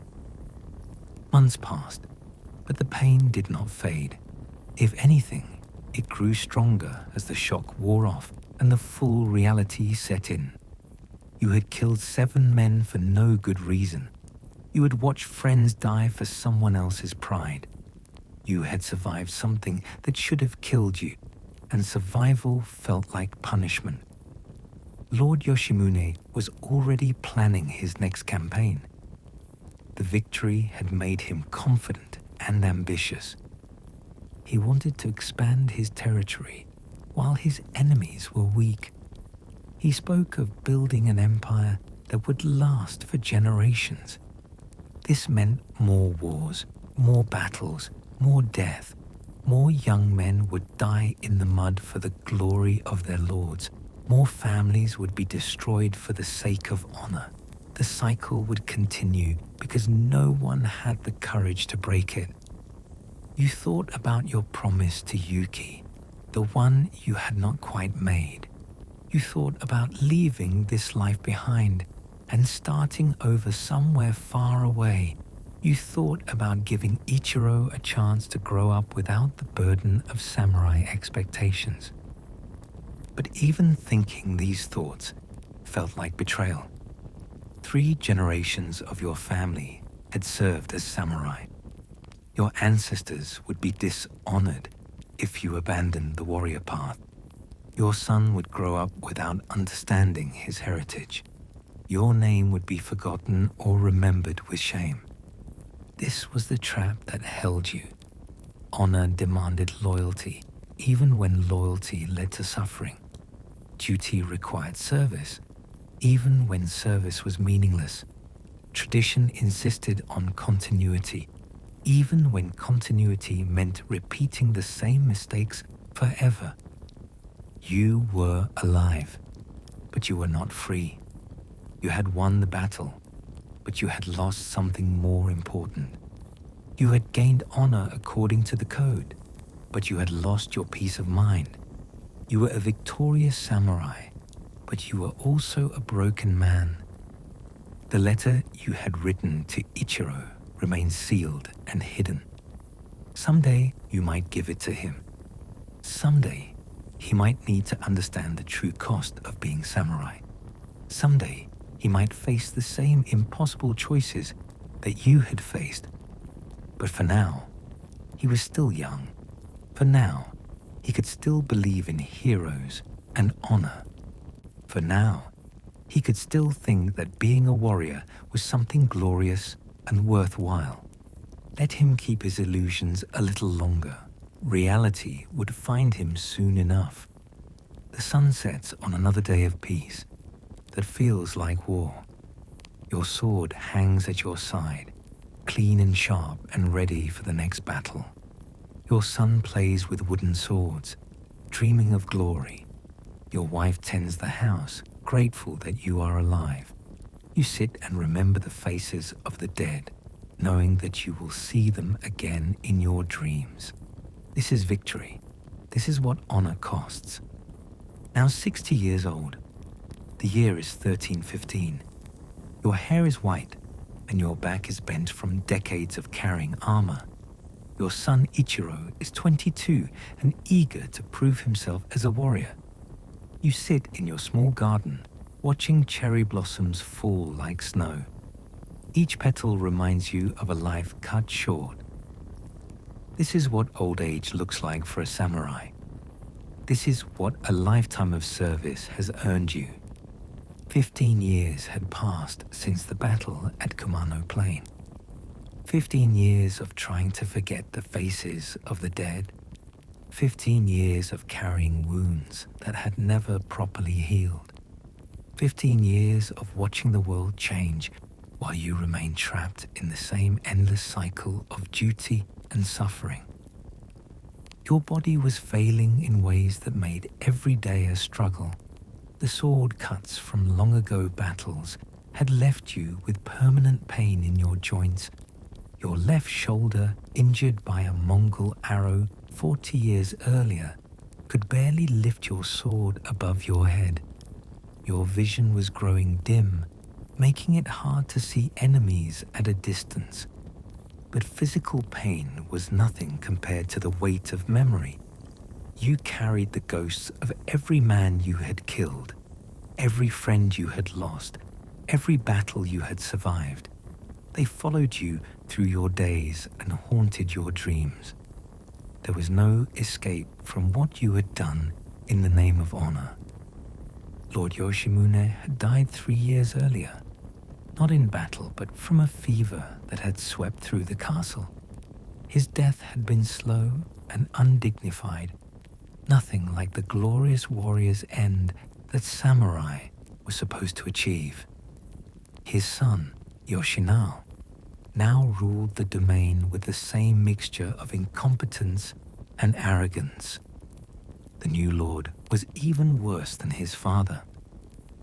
Months passed, but the pain did not fade. If anything, it grew stronger as the shock wore off and the full reality set in. You had killed 7 men for no good reason. You had watched friends die for someone else's pride. You had survived something that should have killed you, and survival felt like punishment. Lord Yoshimune was already planning his next campaign. The victory had made him confident and ambitious. He wanted to expand his territory while his enemies were weak. He spoke of building an empire that would last for generations. This meant more wars, more battles, more death. More young men would die in the mud for the glory of their lords. More families would be destroyed for the sake of honor. The cycle would continue because no one had the courage to break it. You thought about your promise to Yuki, the one you had not quite made. You thought about leaving this life behind and starting over somewhere far away. You thought about giving Ichiro a chance to grow up without the burden of samurai expectations. But even thinking these thoughts felt like betrayal. 3 generations of your family had served as samurai. Your ancestors would be dishonored if you abandoned the warrior path. Your son would grow up without understanding his heritage. Your name would be forgotten or remembered with shame. This was the trap that held you. Honor demanded loyalty, even when loyalty led to suffering. Duty required service, even when service was meaningless. Tradition insisted on continuity, even when continuity meant repeating the same mistakes forever. You were alive, but you were not free. You had won the battle, but you had lost something more important. You had gained honor according to the code, but you had lost your peace of mind. You were a victorious samurai, but you were also a broken man. The letter you had written to Ichiro remains sealed and hidden. Someday you might give it to him. Someday he might need to understand the true cost of being samurai. Someday he might face the same impossible choices that you had faced. But for now, he was still young. For now, he could still believe in heroes and honor. For now, he could still think that being a warrior was something glorious and worthwhile. Let him keep his illusions a little longer. Reality would find him soon enough. The sun sets on another day of peace that feels like war. Your sword hangs at your side, clean and sharp and ready for the next battle. Your son plays with wooden swords, dreaming of glory. Your wife tends the house, grateful that you are alive. You sit and remember the faces of the dead, knowing that you will see them again in your dreams. This is victory. This is what honor costs. Now 60 years old. The year is 1315. Your hair is white, and your back is bent from decades of carrying armor. Your son Ichiro is 22 and eager to prove himself as a warrior. You sit in your small garden, watching cherry blossoms fall like snow. Each petal reminds you of a life cut short. This is what old age looks like for a samurai. This is what a lifetime of service has earned you. 15 years had passed since the battle at Kumano Plain. 15 years of trying to forget the faces of the dead. 15 years of carrying wounds that had never properly healed. 15 years of watching the world change while you remain trapped in the same endless cycle of duty and suffering. Your body was failing in ways that made every day a struggle. The sword cuts from long ago battles had left you with permanent pain in your joints. Your left shoulder, injured by a Mongol arrow 40 years earlier, could barely lift your sword above your head. Your vision was growing dim, making it hard to see enemies at a distance. But physical pain was nothing compared to the weight of memory. You carried the ghosts of every man you had killed, every friend you had lost, every battle you had survived. They followed you through your days and haunted your dreams. There was no escape from what you had done in the name of honor. Lord Yoshimune had died 3 years earlier, not in battle, but from a fever that had swept through the castle. His death had been slow and undignified, nothing like the glorious warrior's end that samurai was supposed to achieve. His son, Yoshinao, now ruled the domain with the same mixture of incompetence and arrogance. The new lord was even worse than his father.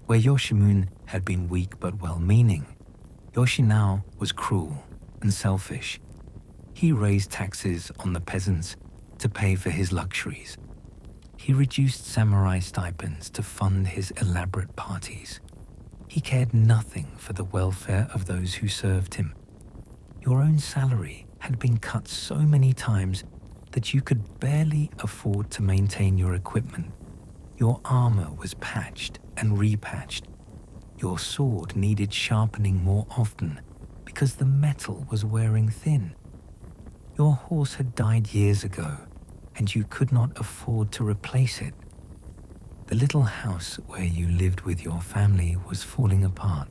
Where Yoshimune had been weak but well-meaning, Yoshinao was cruel and selfish. He raised taxes on the peasants to pay for his luxuries. He reduced samurai stipends to fund his elaborate parties. He cared nothing for the welfare of those who served him. Your own salary had been cut so many times that you could barely afford to maintain your equipment. Your armor was patched and repatched. Your sword needed sharpening more often because the metal was wearing thin. Your horse had died years ago, and you could not afford to replace it. The little house where you lived with your family was falling apart.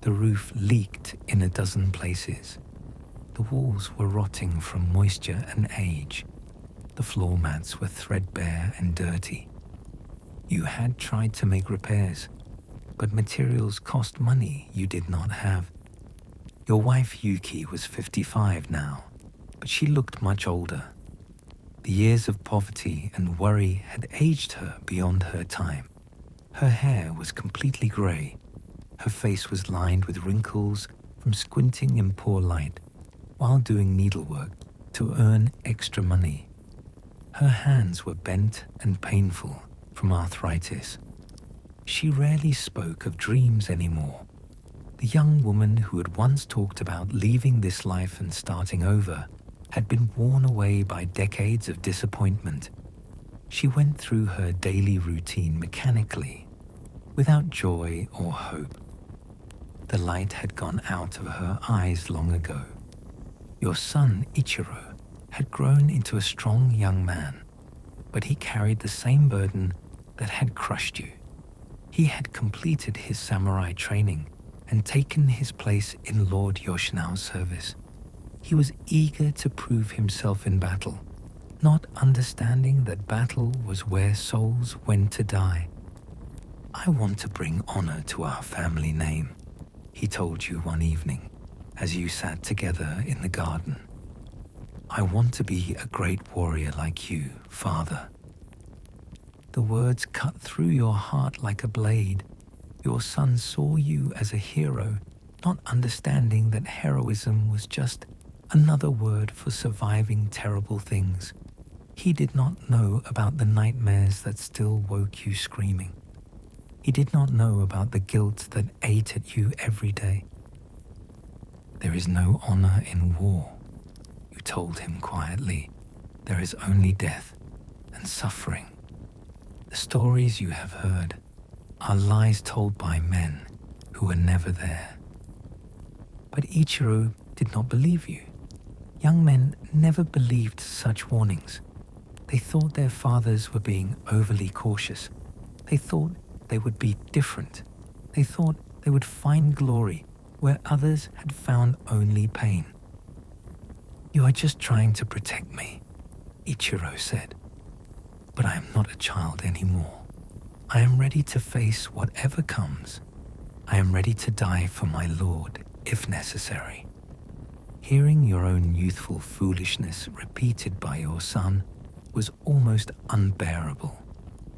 The roof leaked in a dozen places. The walls were rotting from moisture and age. The floor mats were threadbare and dirty. You had tried to make repairs, but materials cost money you did not have. Your wife Yuki was 55 now, but she looked much older. The years of poverty and worry had aged her beyond her time. Her hair was completely grey. Her face was lined with wrinkles from squinting in poor light while doing needlework to earn extra money. Her hands were bent and painful from arthritis. She rarely spoke of dreams anymore. The young woman who had once talked about leaving this life and starting over had been worn away by decades of disappointment. She went through her daily routine mechanically, without joy or hope. The light had gone out of her eyes long ago. Your son, Ichiro, had grown into a strong young man, but he carried the same burden that had crushed you. He had completed his samurai training and taken his place in Lord Yoshinau's service. He was eager to prove himself in battle, not understanding that battle was where souls went to die. "I want to bring honor to our family name," he told you one evening as you sat together in the garden. "I want to be a great warrior like you, father." The words cut through your heart like a blade. Your son saw you as a hero, not understanding that heroism was just another word for surviving terrible things. He did not know about the nightmares that still woke you screaming. He did not know about the guilt that ate at you every day. "There is no honor in war," you told him quietly. "There is only death and suffering. The stories you have heard are lies told by men who were never there." But Ichiro did not believe you. Young men never believed such warnings. They thought their fathers were being overly cautious. They thought they would be different. They thought they would find glory where others had found only pain. "You are just trying to protect me," Ichiro said. "But I am not a child anymore. I am ready to face whatever comes. I am ready to die for my lord, if necessary." Hearing your own youthful foolishness repeated by your son was almost unbearable.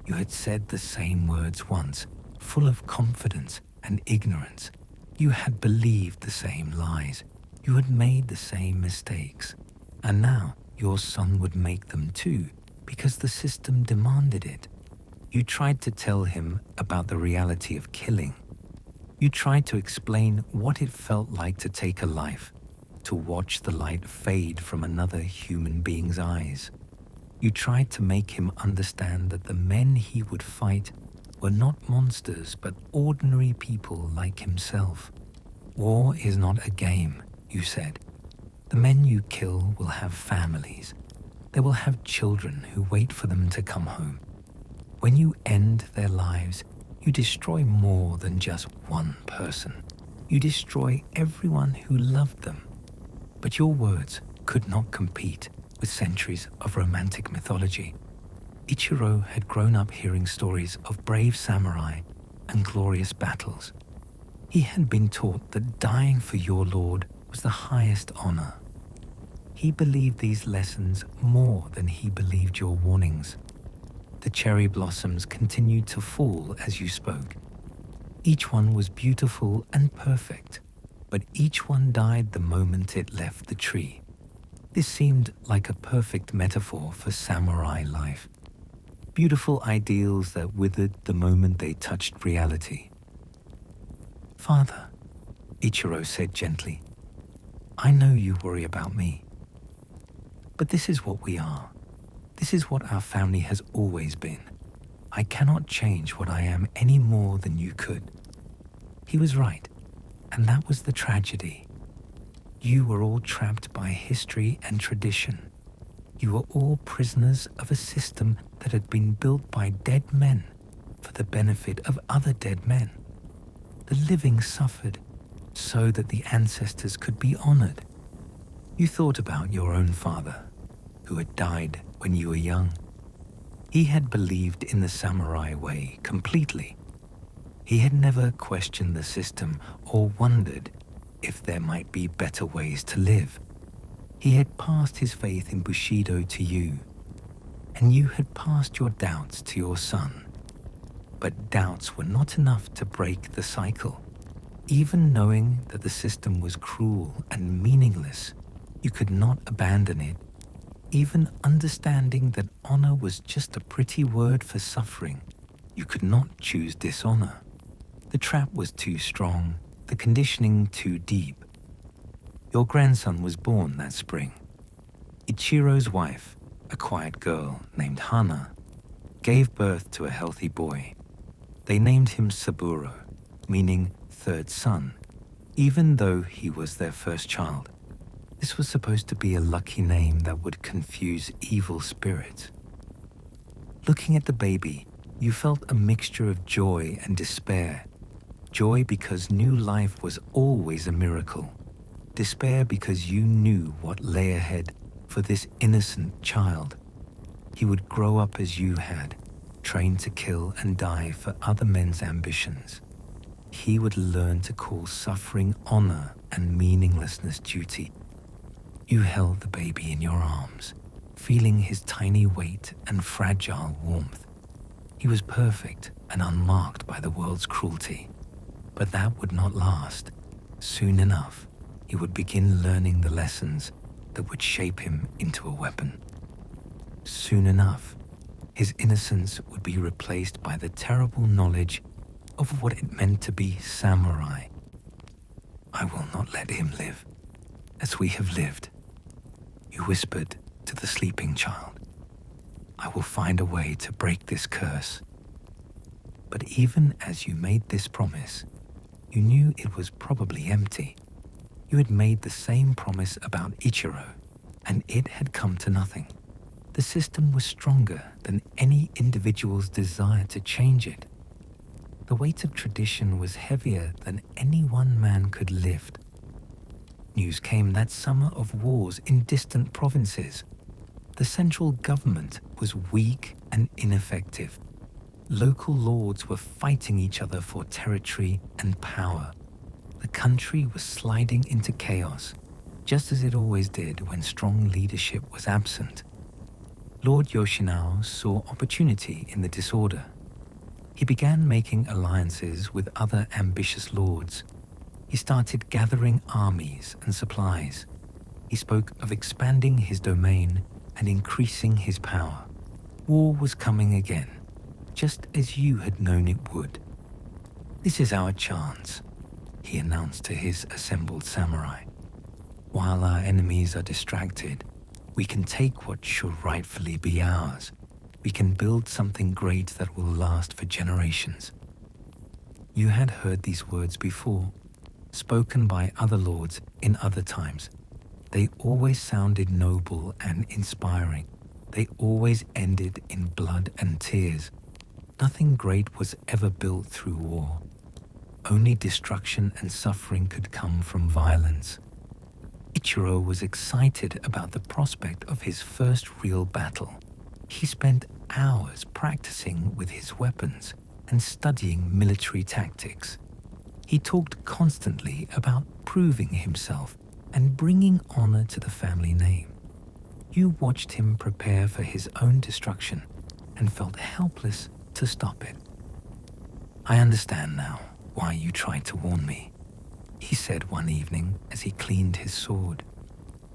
You had said the same words once, full of confidence and ignorance. You had believed the same lies. You had made the same mistakes. And now your son would make them too, because the system demanded it. You tried to tell him about the reality of killing. You tried to explain what it felt like to take a life, to watch the light fade from another human being's eyes. You tried to make him understand that the men he would fight were not monsters but ordinary people like himself. "War is not a game," you said. "The men you kill will have families. They will have children who wait for them to come home. When you end their lives, you destroy more than just one person. You destroy everyone who loved them." But your words could not compete with centuries of romantic mythology. Ichiro had grown up hearing stories of brave samurai and glorious battles. He had been taught that dying for your lord was the highest honor. He believed these lessons more than he believed your warnings. The cherry blossoms continued to fall as you spoke. Each one was beautiful and perfect, but each one died the moment it left the tree. This seemed like a perfect metaphor for samurai life. Beautiful ideals that withered the moment they touched reality. "Father," Ichiro said gently, "I know you worry about me. But this is what we are. This is what our family has always been. I cannot change what I am any more than you could." He was right, and that was the tragedy. You were all trapped by history and tradition. You were all prisoners of a system that had been built by dead men for the benefit of other dead men. The living suffered so that the ancestors could be honored. You thought about your own father, who had died when you were young. He had believed in the samurai way completely. He had never questioned the system or wondered if there might be better ways to live. He had passed his faith in bushido to you, and you had passed your doubts to your son. But doubts were not enough to break the cycle. Even knowing that the system was cruel and meaningless, you could not abandon it. Even understanding that honor was just a pretty word for suffering, you could not choose dishonor. The trap was too strong, the conditioning too deep. Your grandson was born that spring. Ichiro's wife, a quiet girl named Hana, gave birth to a healthy boy. They named him Saburo, meaning third son, even though he was their first child. This was supposed to be a lucky name that would confuse evil spirits. Looking at the baby, you felt a mixture of joy and despair. Joy because new life was always a miracle. Despair because you knew what lay ahead for this innocent child. He would grow up as you had, trained to kill and die for other men's ambitions. He would learn to call suffering honor and meaninglessness duty. You held the baby in your arms, feeling his tiny weight and fragile warmth. He was perfect and unmarked by the world's cruelty. But that would not last. Soon enough, he would begin learning the lessons that would shape him into a weapon. Soon enough, his innocence would be replaced by the terrible knowledge of what it meant to be samurai. I will not let him live as we have lived, you whispered to the sleeping child. I will find a way to break this curse. But even as you made this promise, you knew it was probably empty. You had made the same promise about Ichiro, and it had come to nothing. The system was stronger than any individual's desire to change it. The weight of tradition was heavier than any one man could lift. News came that summer of wars in distant provinces. The central government was weak and ineffective. Local lords were fighting each other for territory and power. The country was sliding into chaos, just as it always did when strong leadership was absent. Lord Yoshinao saw opportunity in the disorder. He began making alliances with other ambitious lords. He started gathering armies and supplies. He spoke of expanding his domain and increasing his power. War was coming again, just as you had known it would. This is our chance, he announced to his assembled samurai. While our enemies are distracted, we can take what should rightfully be ours. We can build something great that will last for generations. You had heard these words before, spoken by other lords in other times. They always sounded noble and inspiring. They always ended in blood and tears. Nothing great was ever built through war. Only destruction and suffering could come from violence. Ichiro was excited about the prospect of his first real battle. He spent hours practicing with his weapons and studying military tactics. He talked constantly about proving himself and bringing honor to the family name. You watched him prepare for his own destruction and felt helpless to stop it. I understand now why you tried to warn me, he said one evening as he cleaned his sword.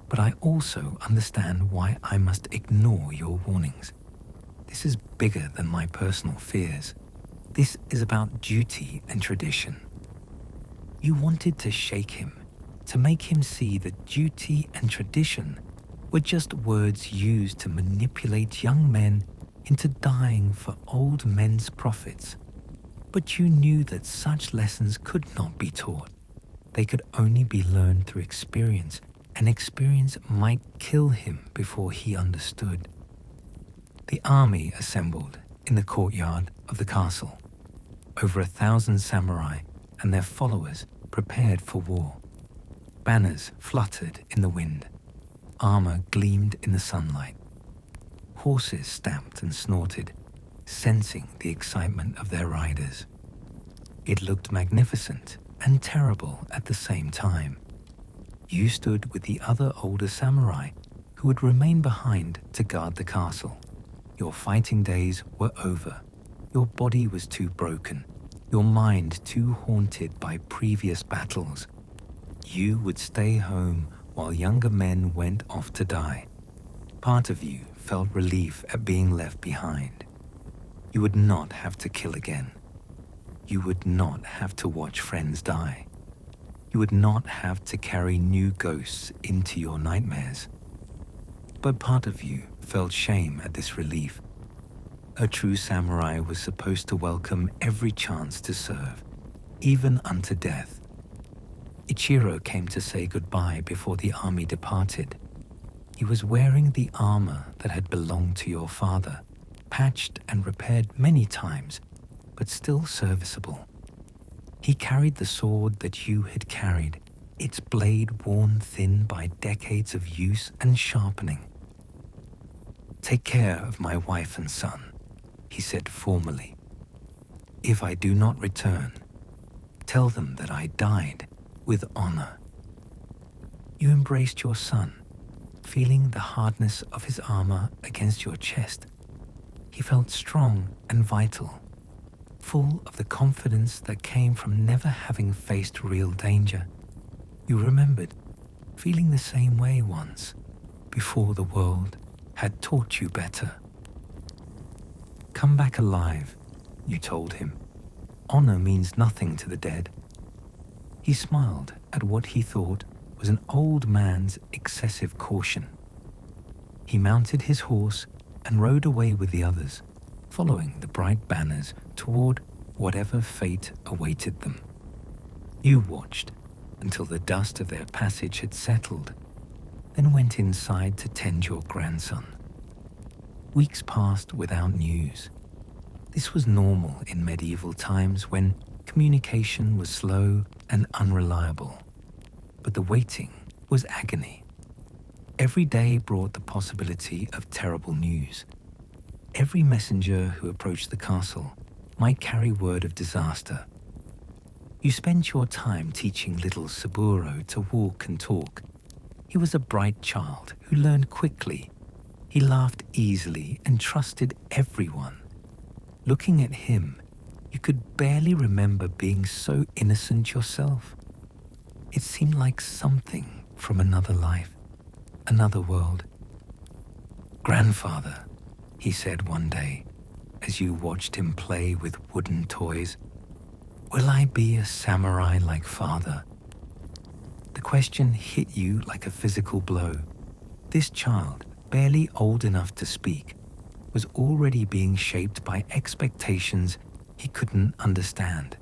But I also understand why I must ignore your warnings. This is bigger than my personal fears. This is about duty and tradition. You wanted to shake him, to make him see that duty and tradition were just words used to manipulate young men into dying for old men's profits. But you knew that such lessons could not be taught. They could only be learned through experience, and experience might kill him before he understood. The army assembled in the courtyard of the castle. Over 1,000 samurai and their followers prepared for war. Banners fluttered in the wind. Armor gleamed in the sunlight. Horses stamped and snorted, sensing the excitement of their riders. It looked magnificent and terrible at the same time. You stood with the other older samurai who would remain behind to guard the castle. Your fighting days were over. Your body was too broken. your mind too haunted by previous battles. You would stay home while younger men went off to die. Part of you felt relief at being left behind. You would not have to kill again. You would not have to watch friends die. You would not have to carry new ghosts into your nightmares. But part of you felt shame at this relief. A true samurai was supposed to welcome every chance to serve, even unto death. Ichiro came to say goodbye before the army departed. He was wearing the armor that had belonged to your father, patched and repaired many times, but still serviceable. He carried the sword that you had carried, its blade worn thin by decades of use and sharpening. "Take care of my wife and son," he said formally. "If I do not return, tell them that I died with honor." You embraced your son, feeling the hardness of his armor against your chest. He felt strong and vital, full of the confidence that came from never having faced real danger. You remembered feeling the same way once, before the world had taught you better. "Come back alive," you told him. "Honor means nothing to the dead." He smiled at what he thought was an old man's excessive caution. He mounted his horse and rode away with the others, following the bright banners toward whatever fate awaited them. You watched until the dust of their passage had settled, then went inside to tend your grandson. Weeks passed without news. This was normal in medieval times when communication was slow and unreliable. But the waiting was agony. Every day brought the possibility of terrible news. Every messenger who approached the castle might carry word of disaster. You spent your time teaching little Saburo to walk and talk. He was a bright child who learned quickly. He laughed easily and trusted everyone. Looking at him, you could barely remember being so innocent yourself. It seemed like something from another life, another world. "Grandfather," he said one day, as you watched him play with wooden toys, "will I be a samurai like father?" The question hit you like a physical blow. This child, barely old enough to speak, was already being shaped by expectations he couldn't understand.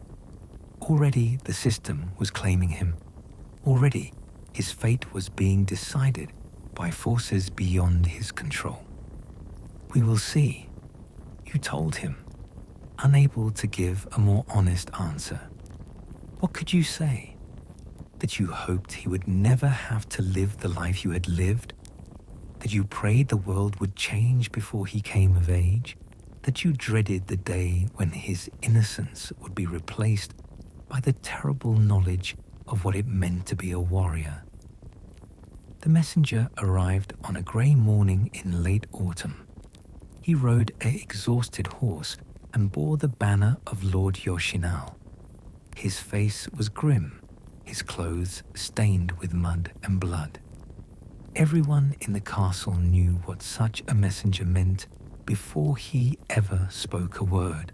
Already the system was claiming him. Already his fate was being decided by forces beyond his control. "We will see," you told him, unable to give a more honest answer. What could you say? That you hoped he would never have to live the life you had lived? That you prayed the world would change before he came of age? That you dreaded the day when his innocence would be replaced by the terrible knowledge of what it meant to be a warrior? The messenger arrived on a grey morning in late autumn. He rode an exhausted horse and bore the banner of Lord Yoshinao. His face was grim, his clothes stained with mud and blood. Everyone in the castle knew what such a messenger meant before he ever spoke a word.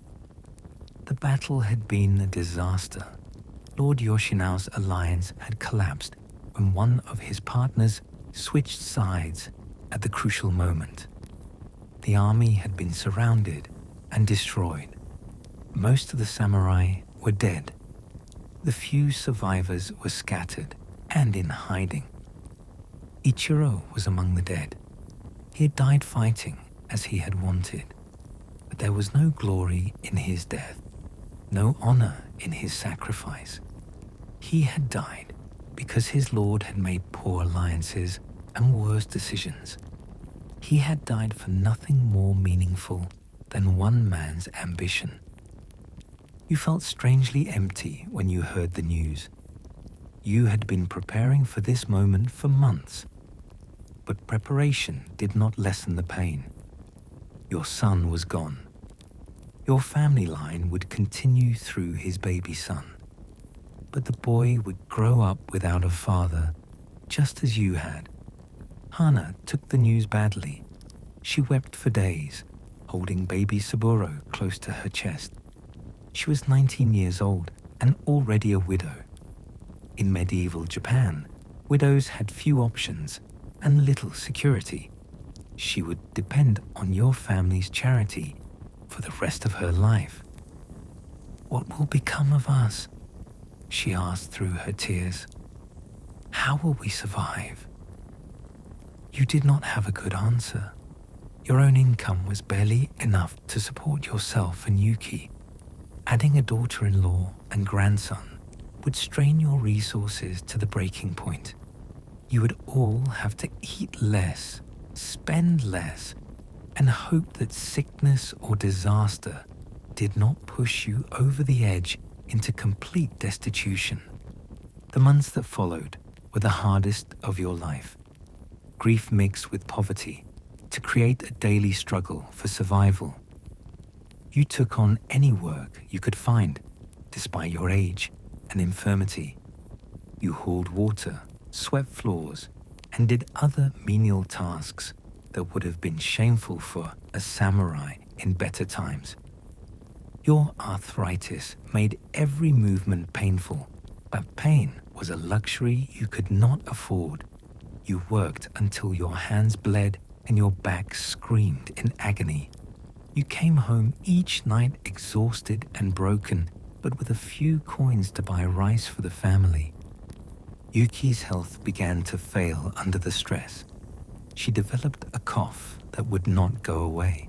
The battle had been a disaster. Lord Yoshinao's alliance had collapsed when one of his partners switched sides at the crucial moment. The army had been surrounded and destroyed. Most of the samurai were dead. The few survivors were scattered and in hiding. Ichiro was among the dead. He had died fighting as he had wanted, but there was no glory in his death, no honor in his sacrifice. He had died because his lord had made poor alliances and worse decisions. He had died for nothing more meaningful than one man's ambition. You felt strangely empty when you heard the news. You had been preparing for this moment for months, but preparation did not lessen the pain. Your son was gone. Your family line would continue through his baby son. But the boy would grow up without a father, just as you had. Hana took the news badly. She wept for days, holding baby Saburo close to her chest. She was 19 years old and already a widow. In medieval Japan, widows had few options and little security. She would depend on your family's charity for the rest of her life. "What will become of us?" she asked through her tears. "How will we survive?" You did not have a good answer. Your own income was barely enough to support yourself and Yuki. Adding a daughter-in-law and grandson would strain your resources to the breaking point. You would all have to eat less, spend less, and hope that sickness or disaster did not push you over the edge into complete destitution. The months that followed were the hardest of your life. Grief mixed with poverty to create a daily struggle for survival. You took on any work you could find, despite your age and infirmity. You hauled water, swept floors, and did other menial tasks that would have been shameful for a samurai in better times. Your arthritis made every movement painful, but pain was a luxury you could not afford. You worked until your hands bled and your back screamed in agony. You came home each night exhausted and broken, but with a few coins to buy rice for the family. Yuki's health began to fail under the stress. She developed a cough that would not go away.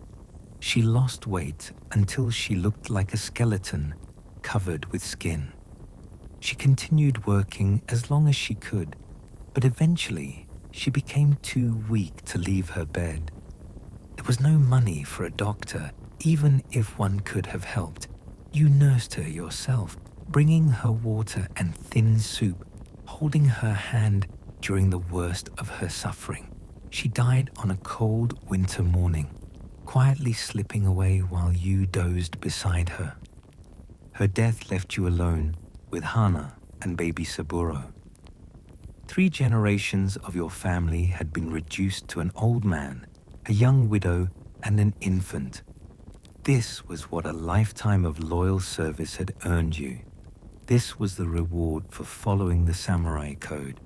She lost weight until she looked like a skeleton covered with skin. She continued working as long as she could, but eventually she became too weak to leave her bed. There was no money for a doctor, even if one could have helped. You nursed her yourself, bringing her water and thin soup, holding her hand during the worst of her suffering. She died on a cold winter morning, quietly slipping away while you dozed beside her. Her death left you alone with Hana and baby Saburo. 3 generations of your family had been reduced to an old man, a young widow, and an infant. This was what a lifetime of loyal service had earned you. This was the reward for following the samurai code.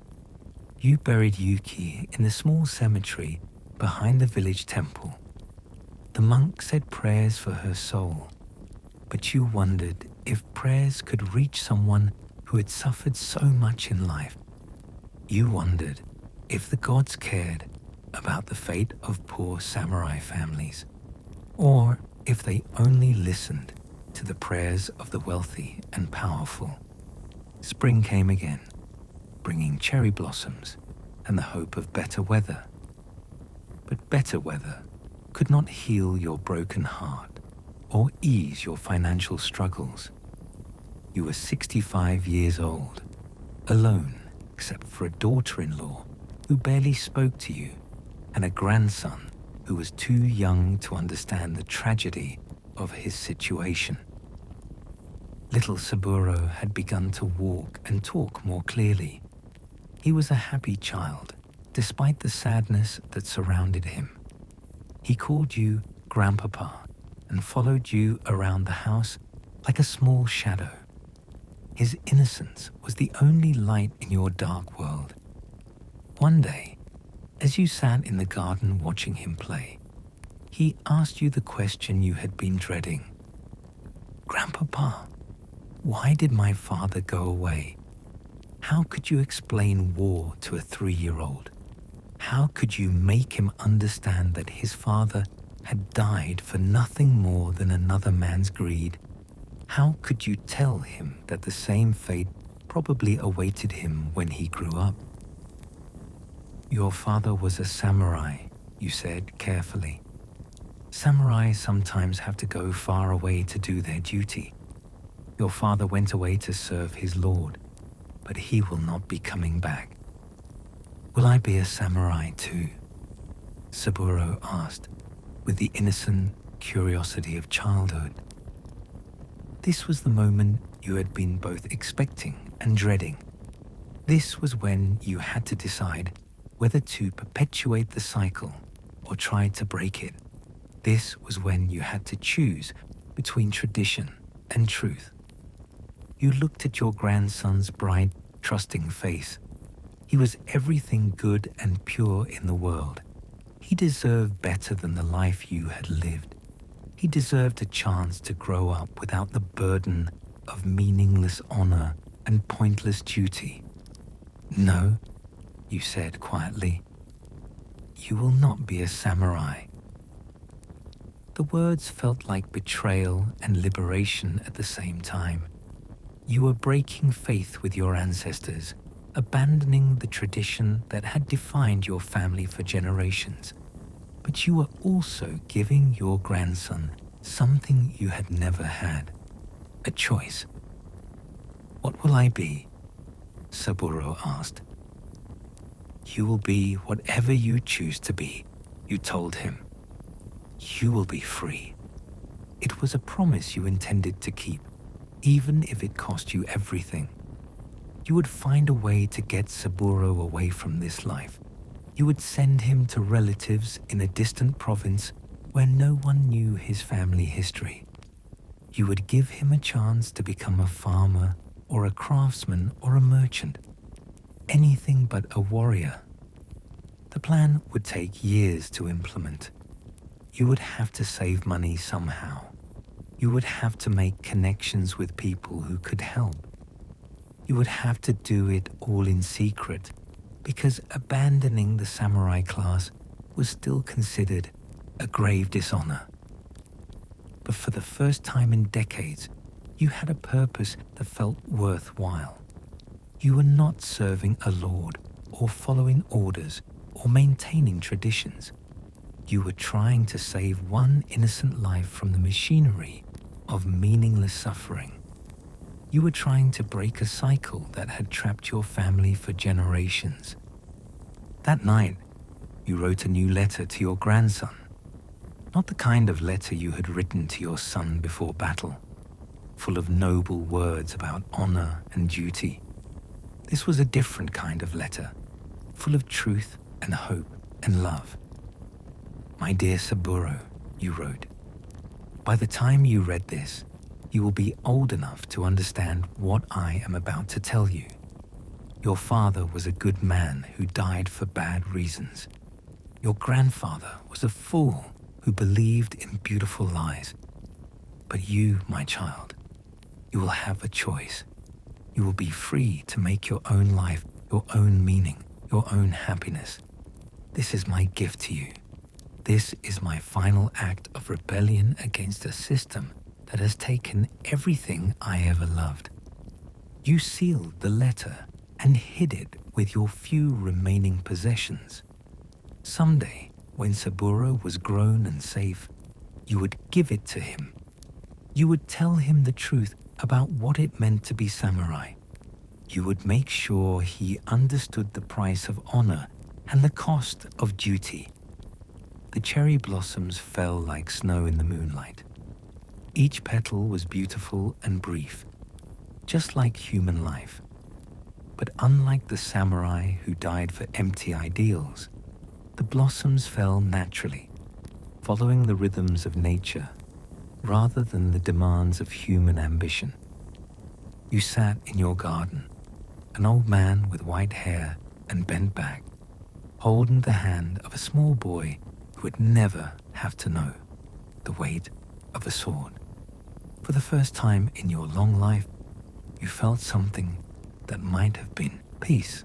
You buried Yuki in the small cemetery behind the village temple. The monk said prayers for her soul, but you wondered if prayers could reach someone who had suffered so much in life. You wondered if the gods cared about the fate of poor samurai families, or if they only listened to the prayers of the wealthy and powerful. Spring came again, bringing cherry blossoms and the hope of better weather. But better weather could not heal your broken heart or ease your financial struggles. You were 65 years old, alone except for a daughter-in-law who barely spoke to you and a grandson who was too young to understand the tragedy of his situation. Little Saburo had begun to walk and talk more clearly. He was a happy child, despite the sadness that surrounded him. He called you Grandpapa and followed you around the house like a small shadow. His innocence was the only light in your dark world. One day, as you sat in the garden watching him play, he asked you the question you had been dreading. "Grandpapa, why did my father go away? How could you explain war to a 3-year-old? How could you make him understand that his father had died for nothing more than another man's greed? How could you tell him that the same fate probably awaited him when he grew up?" "Your father was a samurai," you said carefully. "Samurai sometimes have to go far away to do their duty. Your father went away to serve his lord, but he will not be coming back." "Will I be a samurai too?" Saburo asked, with the innocent curiosity of childhood. This was the moment you had been both expecting and dreading. This was when you had to decide whether to perpetuate the cycle or try to break it. This was when you had to choose between tradition and truth. You looked at your grandson's bright, trusting face. He was everything good and pure in the world. He deserved better than the life you had lived. He deserved a chance to grow up without the burden of meaningless honor and pointless duty. No, you said quietly. You will not be a samurai. The words felt like betrayal and liberation at the same time. You were breaking faith with your ancestors, abandoning the tradition that had defined your family for generations. But you were also giving your grandson something you had never had, a choice. What will I be? Saburo asked. You will be whatever you choose to be, you told him. You will be free. It was a promise you intended to keep, even if it cost you everything. You would find a way to get Saburo away from this life. You would send him to relatives in a distant province where no one knew his family history. You would give him a chance to become a farmer or a craftsman or a merchant. Anything but a warrior. The plan would take years to implement. You would have to save money somehow. You would have to make connections with people who could help. You would have to do it all in secret, because abandoning the samurai class was still considered a grave dishonor. But for the first time in decades, you had a purpose that felt worthwhile. You were not serving a lord or following orders or maintaining traditions. You were trying to save one innocent life from the machinery of meaningless suffering. You were trying to break a cycle that had trapped your family for generations. That night, you wrote a new letter to your grandson. Not the kind of letter you had written to your son before battle, full of noble words about honor and duty. This was a different kind of letter, full of truth and hope and love. My dear Saburo, you wrote, by the time you read this, you will be old enough to understand what I am about to tell you. Your father was a good man who died for bad reasons. Your grandfather was a fool who believed in beautiful lies. But you, my child, you will have a choice. You will be free to make your own life, your own meaning, your own happiness. This is my gift to you. This is my final act of rebellion against a system that has taken everything I ever loved. You sealed the letter and hid it with your few remaining possessions. Someday, when Saburo was grown and safe, you would give it to him. You would tell him the truth about what it meant to be samurai. You would make sure he understood the price of honor and the cost of duty. The cherry blossoms fell like snow in the moonlight. Each petal was beautiful and brief, just like human life. But unlike the samurai who died for empty ideals, the blossoms fell naturally, following the rhythms of nature rather than the demands of human ambition. You sat in your garden, an old man with white hair and bent back, holding the hand of a small boy who would never have to know the weight of a sword. For the first time in your long life, you felt something that might have been peace.